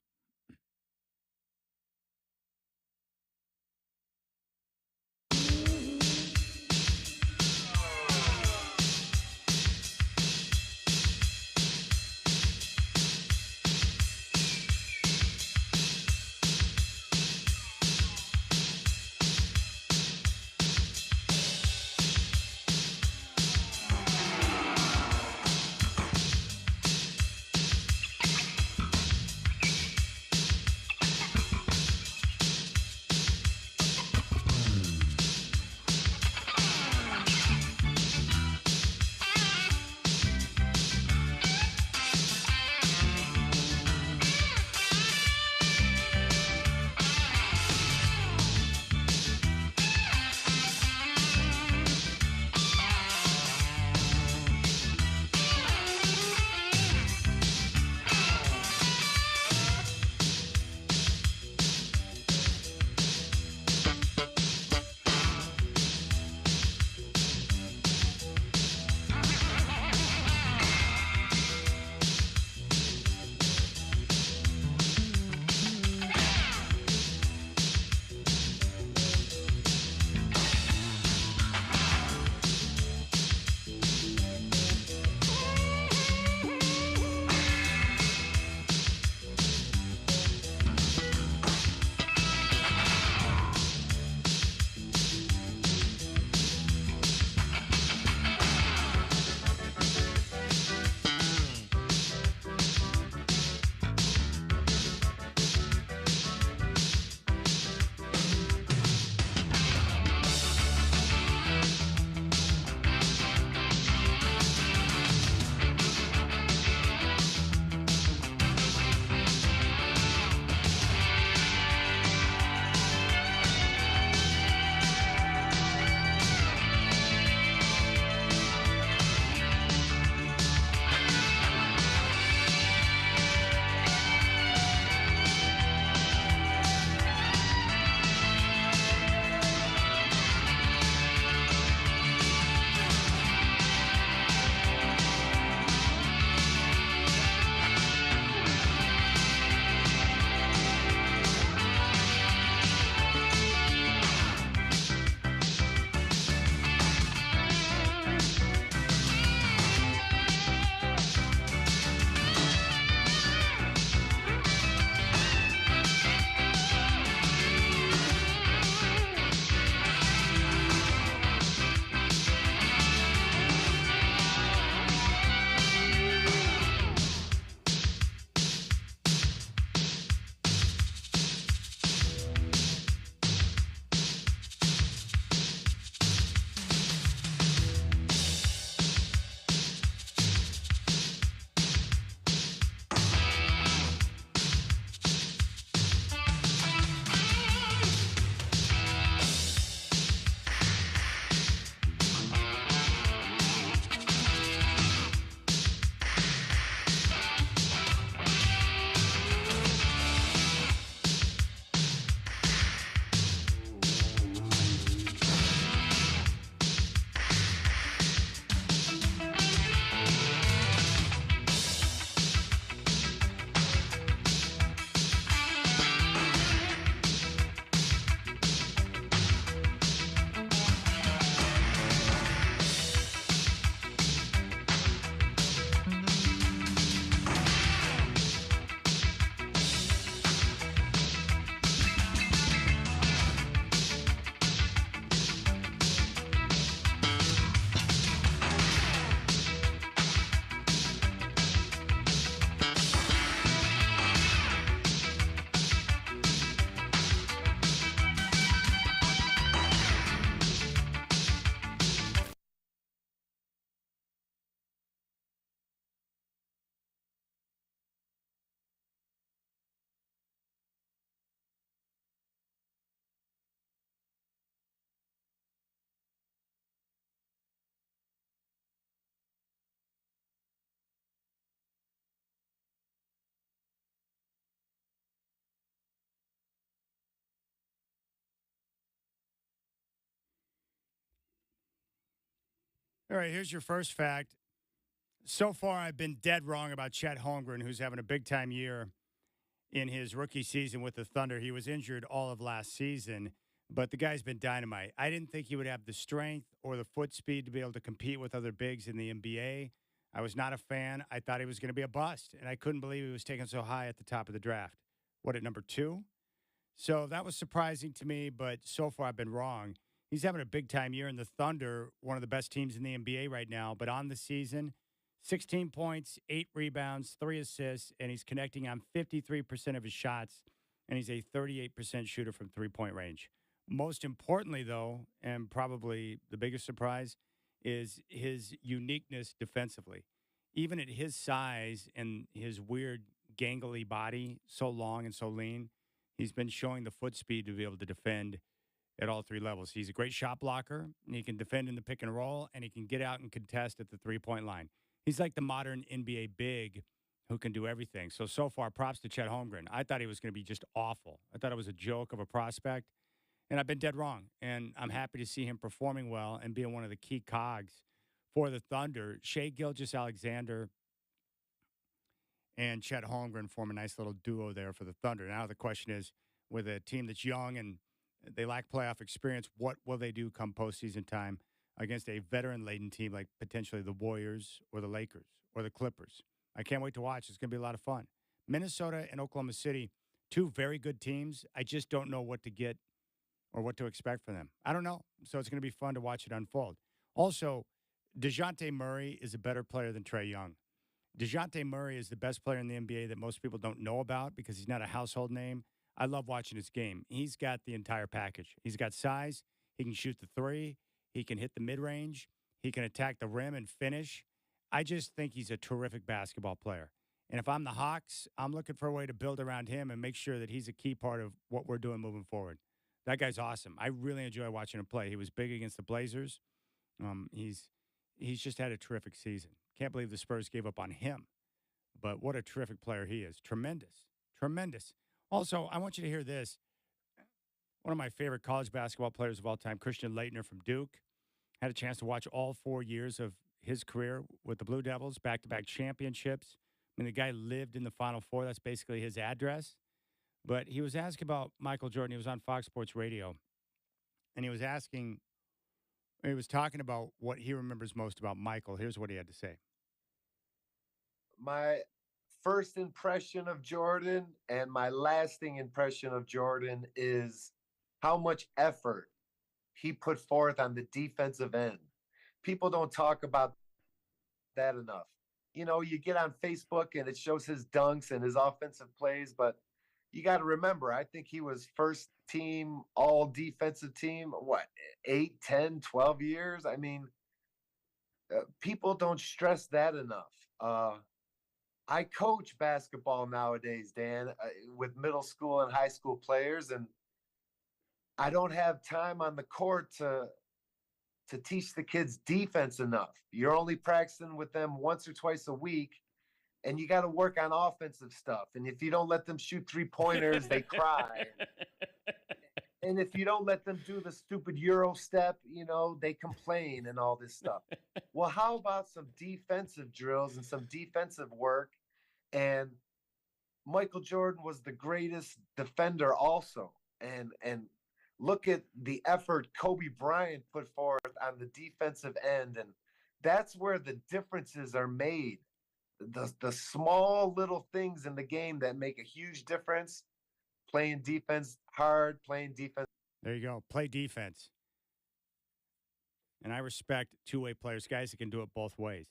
All right, here's your first fact. So far, I've been dead wrong about Chet Holmgren, who's having a big-time year in his rookie season with the Thunder. He was injured all of last season, but the guy's been dynamite. I didn't think he would have the strength or the foot speed to be able to compete with other bigs in the NBA. I was not a fan. I thought he was going to be a bust, and I couldn't believe he was taken so high at the top of the draft. What, at number 2? So that was surprising to me, but so far I've been wrong. He's having a big-time year in the Thunder, one of the best teams in the NBA right now, but on the season, 16 points, 8 rebounds, 3 assists, and he's connecting on 53% of his shots, and he's a 38% shooter from three-point range. Most importantly, though, and probably the biggest surprise, is his uniqueness defensively. Even at his size and his weird gangly body, so long and so lean, he's been showing the foot speed to be able to defend at all 3 levels. He's a great shot blocker, and he can defend in the pick and roll, and he can get out and contest at the three-point line. He's like the modern NBA big who can do everything. So far, props to Chet Holmgren. I thought he was going to be just awful. I thought it was a joke of a prospect, and I've been dead wrong. And I'm happy to see him performing well and being one of the key cogs for the Thunder. Shea Gilgeous-Alexander and Chet Holmgren form a nice little duo there for the Thunder. Now the question is, with a team that's young and they lack playoff experience, what will they do come postseason time against a veteran-laden team like potentially the Warriors or the Lakers or the Clippers? I can't wait to watch. It's going to be a lot of fun. Minnesota and Oklahoma City, 2 very good teams. I just don't know what to get or what to expect from them. I don't know. So it's going to be fun to watch it unfold. Also, DeJounte Murray is a better player than Trae Young. DeJounte Murray is the best player in the NBA that most people don't know about because he's not a household name. I love watching his game. He's got the entire package. He's got size. He can shoot the 3. He can hit the mid-range. He can attack the rim and finish. I just think he's a terrific basketball player. And if I'm the Hawks, I'm looking for a way to build around him and make sure that he's a key part of what we're doing moving forward. That guy's awesome. I really enjoy watching him play. He was big against the Blazers. He's just had a terrific season. Can't believe the Spurs gave up on him. But what a terrific player he is. Tremendous. Tremendous. Also, I want you to hear this. One of my favorite college basketball players of all time, Christian Laettner from Duke, had a chance to watch all 4 years of his career with the Blue Devils, back-to-back championships. I mean, the guy lived in the Final Four. That's basically his address. But he was asked about Michael Jordan. He was on Fox Sports Radio. And he was talking about what he remembers most about Michael. Here's what he had to say. My first impression of Jordan and my lasting impression of Jordan is how much effort he put forth on the defensive end. People don't talk about that enough. You know, you get on Facebook and it shows his dunks and his offensive plays, but you got to remember, I think he was first team, all defensive team, 8, 10, 12 years? I mean, people don't stress that enough. I coach basketball nowadays, Dan, with middle school and high school players, and I don't have time on the court to teach the kids defense enough. You're only practicing with them once or twice a week, and you got to work on offensive stuff. And if you don't let them shoot 3-pointers, they cry. And if you don't let them do the stupid Euro step, you know, they complain and all this stuff. Well, how about some defensive drills and some defensive work? And Michael Jordan was the greatest defender also. And look at the effort Kobe Bryant put forth on the defensive end. And that's where the differences are made. The small little things in the game that make a huge difference. Playing defense hard, playing defense. There you go. Play defense. And I respect two-way players, guys that can do it both ways.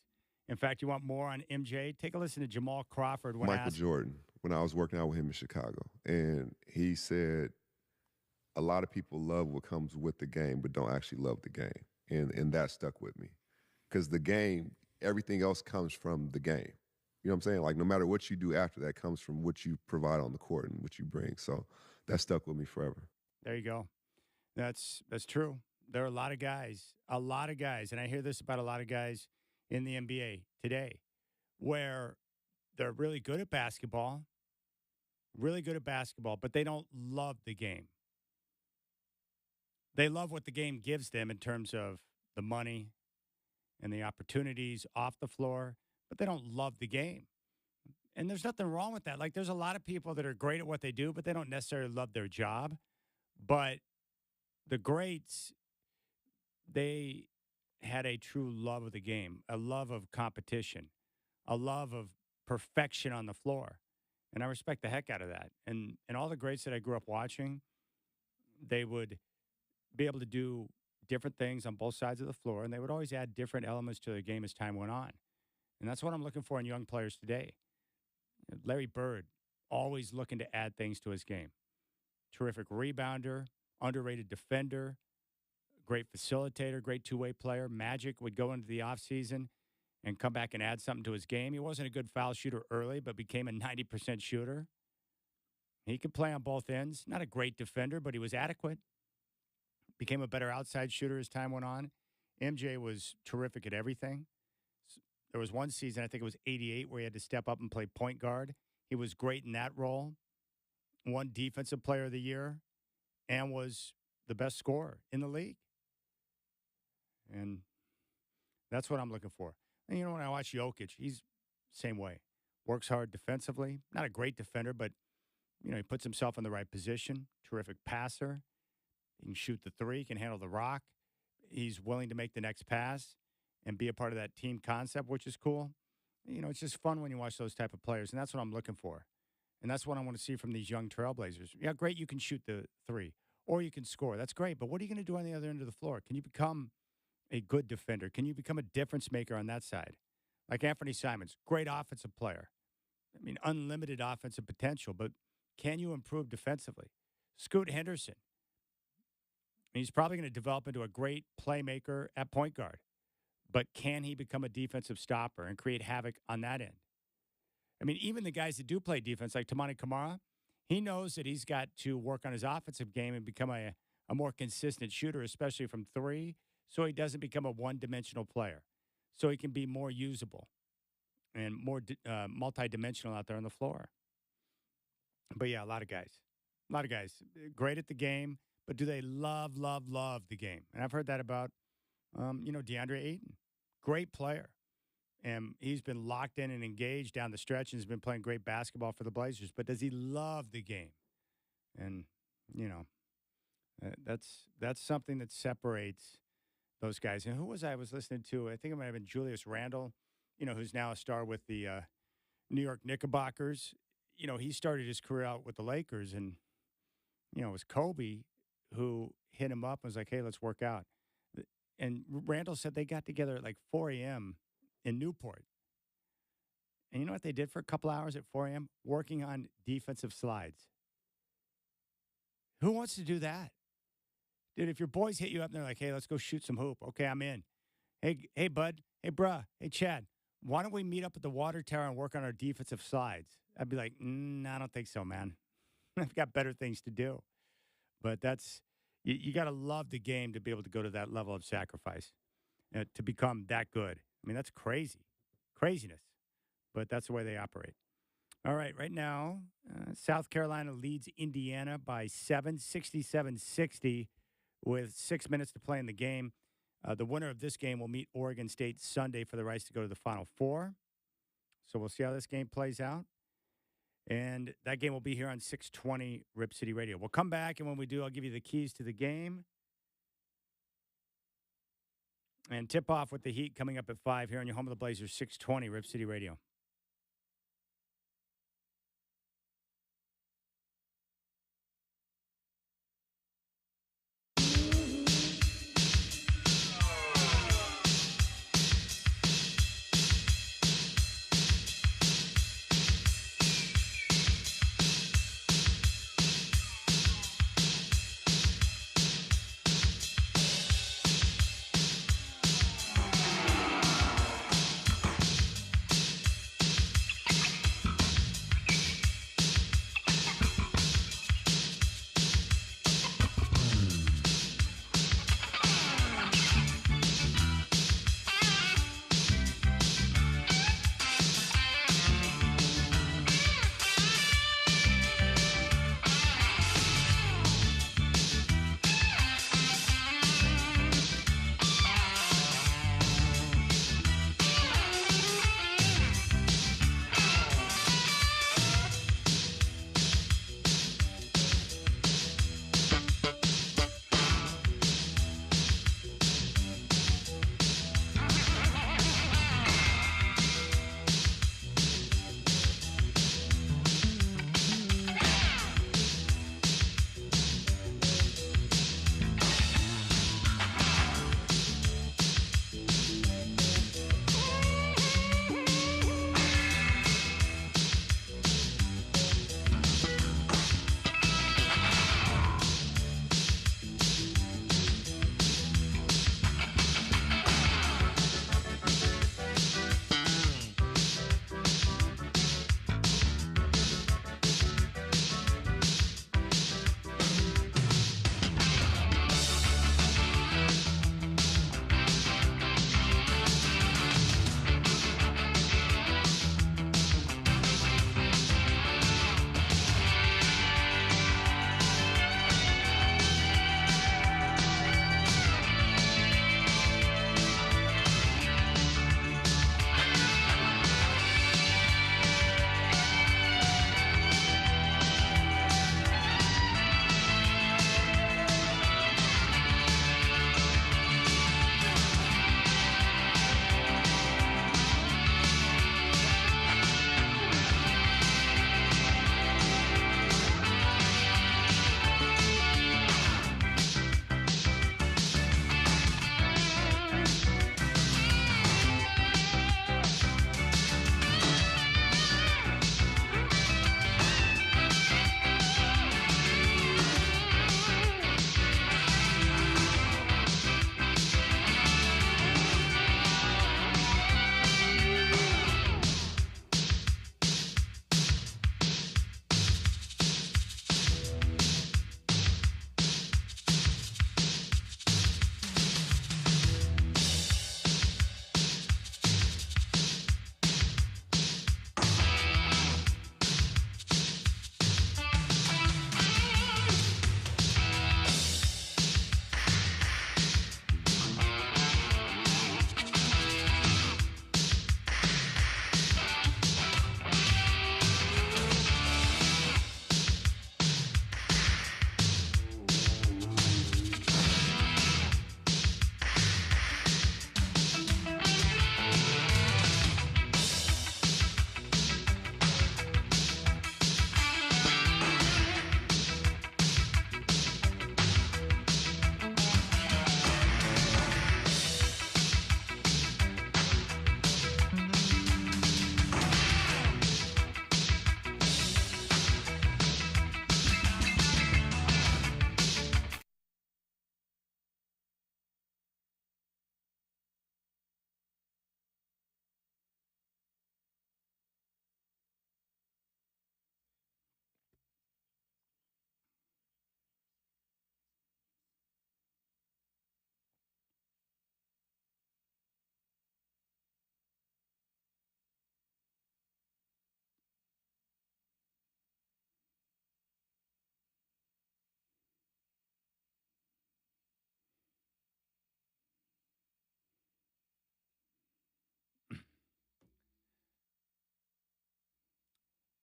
In fact, you want more on MJ? Take a listen to Jamal Crawford. Michael Jordan, when I was working out with him in Chicago. And he said, a lot of people love what comes with the game, but don't actually love the game. And that stuck with me. Because the game, everything else comes from the game. You know what I'm saying? Like, no matter what you do after that comes from what you provide on the court and what you bring. So that stuck with me forever. There you go. That's true. There are a lot of guys, and I hear this about a lot of guys in the NBA today, where they're really good at basketball, but they don't love the game. They love what the game gives them in terms of the money and the opportunities off the floor, but they don't love the game. And there's nothing wrong with that. Like, there's a lot of people that are great at what they do, but they don't necessarily love their job. But the greats, they had a true love of the game, a love of competition, a love of perfection on the floor. And I respect the heck out of that. And all the greats that I grew up watching, they would be able to do different things on both sides of the floor, and they would always add different elements to their game as time went on. And that's what I'm looking for in young players today. Larry Bird, always looking to add things to his game. Terrific rebounder, underrated defender, great facilitator, great two-way player. Magic would go into the offseason and come back and add something to his game. He wasn't a good foul shooter early, but became a 90% shooter. He could play on both ends. Not a great defender, but he was adequate. Became a better outside shooter as time went on. MJ was terrific at everything. There was one season, I think it was 88, where he had to step up and play point guard. He was great in that role. Won Defensive Player of the Year and was the best scorer in the league. And that's what I'm looking for. And, you know, when I watch Jokic, he's same way. Works hard defensively. Not a great defender, but, you know, he puts himself in the right position. Terrific passer. He can shoot the three, can handle the rock. He's willing to make the next pass and be a part of that team concept, which is cool. You know, it's just fun when you watch those type of players, and that's what I'm looking for. And that's what I want to see from these young Trailblazers. Yeah, great, you can shoot the three, or you can score. That's great, but what are you going to do on the other end of the floor? Can you become a good defender? Can you become a difference maker on that side? Like Anthony Simons, great offensive player. I mean, unlimited offensive potential, but can you improve defensively? Scoot Henderson, he's probably going to develop into a great playmaker at point guard. But can he become a defensive stopper and create havoc on that end? I mean, even the guys that do play defense, like Tamani Kamara, he knows that he's got to work on his offensive game and become a more consistent shooter, especially from three, so he doesn't become a one-dimensional player. So he can be more usable and more multi-dimensional out there on the floor. But, yeah, a lot of guys. Great at the game, but do they love the game? And I've heard that about, DeAndre Ayton. Great player. And he's been locked in and engaged down the stretch and has been playing great basketball for the Blazers. But does he love the game? And, that's something that separates those guys. And who was I was listening to? I think it might have been Julius Randle, who's now a star with the New York Knickerbockers. He started his career out with the Lakers. And, it was Kobe who hit him up and was like, hey, let's work out. And Randall said they got together at like 4 a.m. in Newport. And you know what they did for a couple hours at 4 a.m.? Working on defensive slides. Who wants to do that? Dude, if your boys hit you up and they're like, hey, let's go shoot some hoop. Okay, I'm in. Hey, bud. Hey, bruh. Hey, Chad. Why don't we meet up at the water tower and work on our defensive slides? I'd be like, I don't think so, man. I've got better things to do. But that's... You got to love the game to be able to go to that level of sacrifice, to become that good. I mean, that's craziness, but that's the way they operate. All right, right now, South Carolina leads Indiana by 7, 67-60, with 6 minutes to play in the game. The winner of this game will meet Oregon State Sunday for the rights to go to the Final Four. So we'll see how this game plays out. And that game will be here on 620 Rip City Radio. We'll come back, and when we do, I'll give you the keys to the game. And tip off with the Heat coming up at 5 here on your home of the Blazers, 620 Rip City Radio.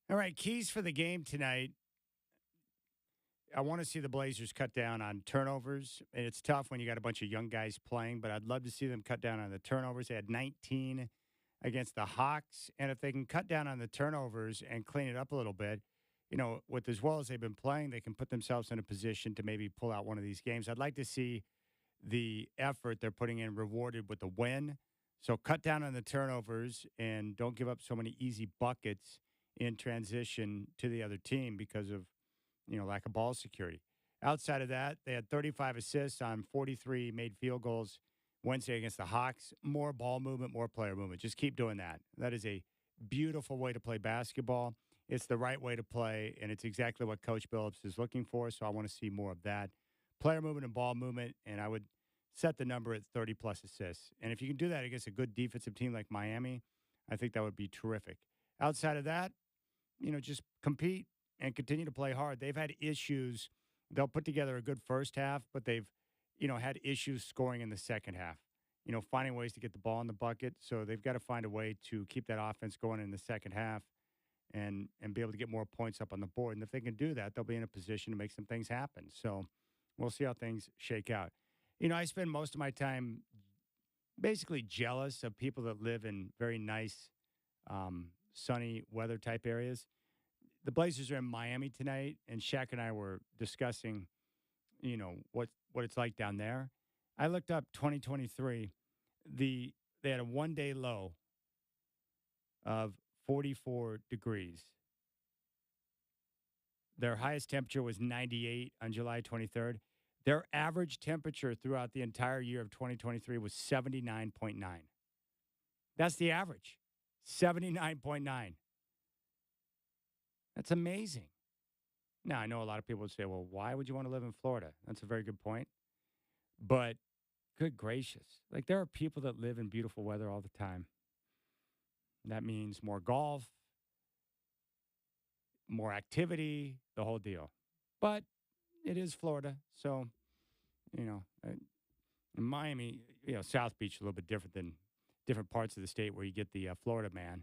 All right, keys for the game tonight. I want to see the Blazers cut down on turnovers. And it's tough when you got a bunch of young guys playing, but I'd love to see them cut down on the turnovers. They had 19 against the Hawks. And if they can cut down on the turnovers and clean it up a little bit, with as well as they've been playing, they can put themselves in a position to maybe pull out one of these games. I'd like to see the effort they're putting in rewarded with a win. So cut down on the turnovers and don't give up so many easy buckets in transition to the other team because of lack of ball security. Outside of that, they had 35 assists on 43 made field goals Wednesday against the Hawks. More ball movement, more player movement. Just keep doing that. That is a beautiful way to play basketball. It's the right way to play, and it's exactly what Coach Billups is looking for, so I want to see more of that. Player movement and ball movement, and I would set the number at 30-plus assists. And if you can do that against a good defensive team like Miami, I think that would be terrific. Outside of that, just compete and continue to play hard. They've had issues. They'll put together a good first half, but they've, had issues scoring in the second half, finding ways to get the ball in the bucket. So they've got to find a way to keep that offense going in the second half and be able to get more points up on the board. And if they can do that, they'll be in a position to make some things happen. So we'll see how things shake out. I spend most of my time basically jealous of people that live in very nice, sunny weather type areas. The Blazers are in Miami tonight, and Shaq and I were discussing, what it's like down there. I looked up 2023. They had a one-day low of 44 degrees. Their highest temperature was 98 on July 23rd. Their average temperature throughout the entire year of 2023 was 79.9. That's the average, 79.9. That's amazing. Now, I know a lot of people would say, well, why would you want to live in Florida? That's a very good point. But good gracious. Like, there are people that live in beautiful weather all the time. That means more golf, more activity, the whole deal. But it is Florida. So, in Miami, South Beach is a little bit different than different parts of the state where you get the Florida man.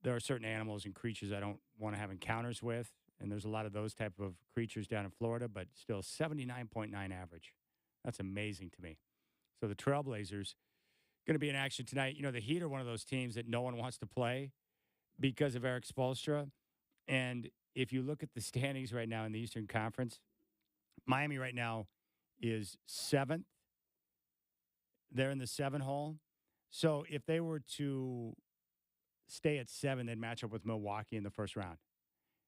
There are certain animals and creatures I don't want to have encounters with, and there's a lot of those type of creatures down in Florida, but still 79.9 average. That's amazing to me. So the Trailblazers going to be in action tonight. The Heat are one of those teams that no one wants to play because of Eric Spoelstra. And if you look at the standings right now in the Eastern Conference, Miami right now is 7th. They're in the 7 hole. So if they were to stay at 7, they'd match up with Milwaukee in the first round.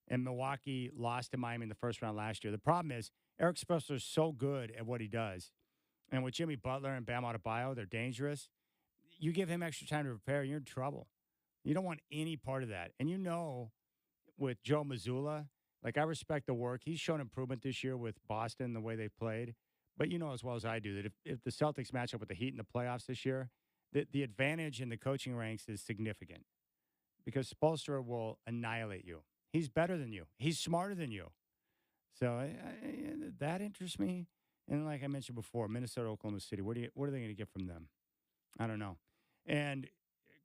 And Milwaukee lost to Miami in the first round last year. The problem is Eric Spoelstra is so good at what he does. And with Jimmy Butler and Bam Adebayo, they're dangerous. You give him extra time to prepare, you're in trouble. You don't want any part of that. And with Joe Mazzulla, I respect the work. He's shown improvement this year with Boston, the way they played. But as well as I do that if the Celtics match up with the Heat in the playoffs this year, the advantage in the coaching ranks is significant because Spoelstra will annihilate you. He's better than you. He's smarter than you. So that interests me. And like I mentioned before, Minnesota, Oklahoma City, what are they going to get from them? I don't know. And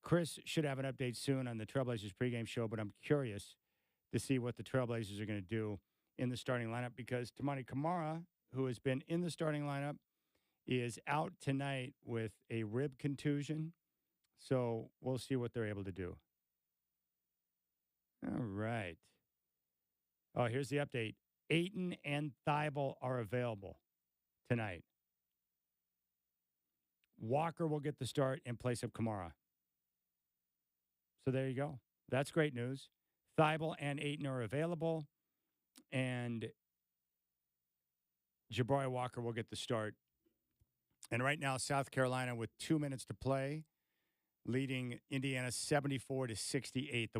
Chris should have an update soon on the Trailblazers pregame show, but I'm curious to see what the Trailblazers are going to do in the starting lineup because Tamani Kamara, who has been in the starting lineup, is out tonight with a rib contusion. So we'll see what they're able to do. All right. Oh, here's the update. Ayton and Thibault are available tonight. Walker will get the start in place of Kamara. So there you go. That's great news. Thibault and Ayton are available, and Jabari Walker will get the start. And right now, South Carolina with 2 minutes to play, leading Indiana 74-68.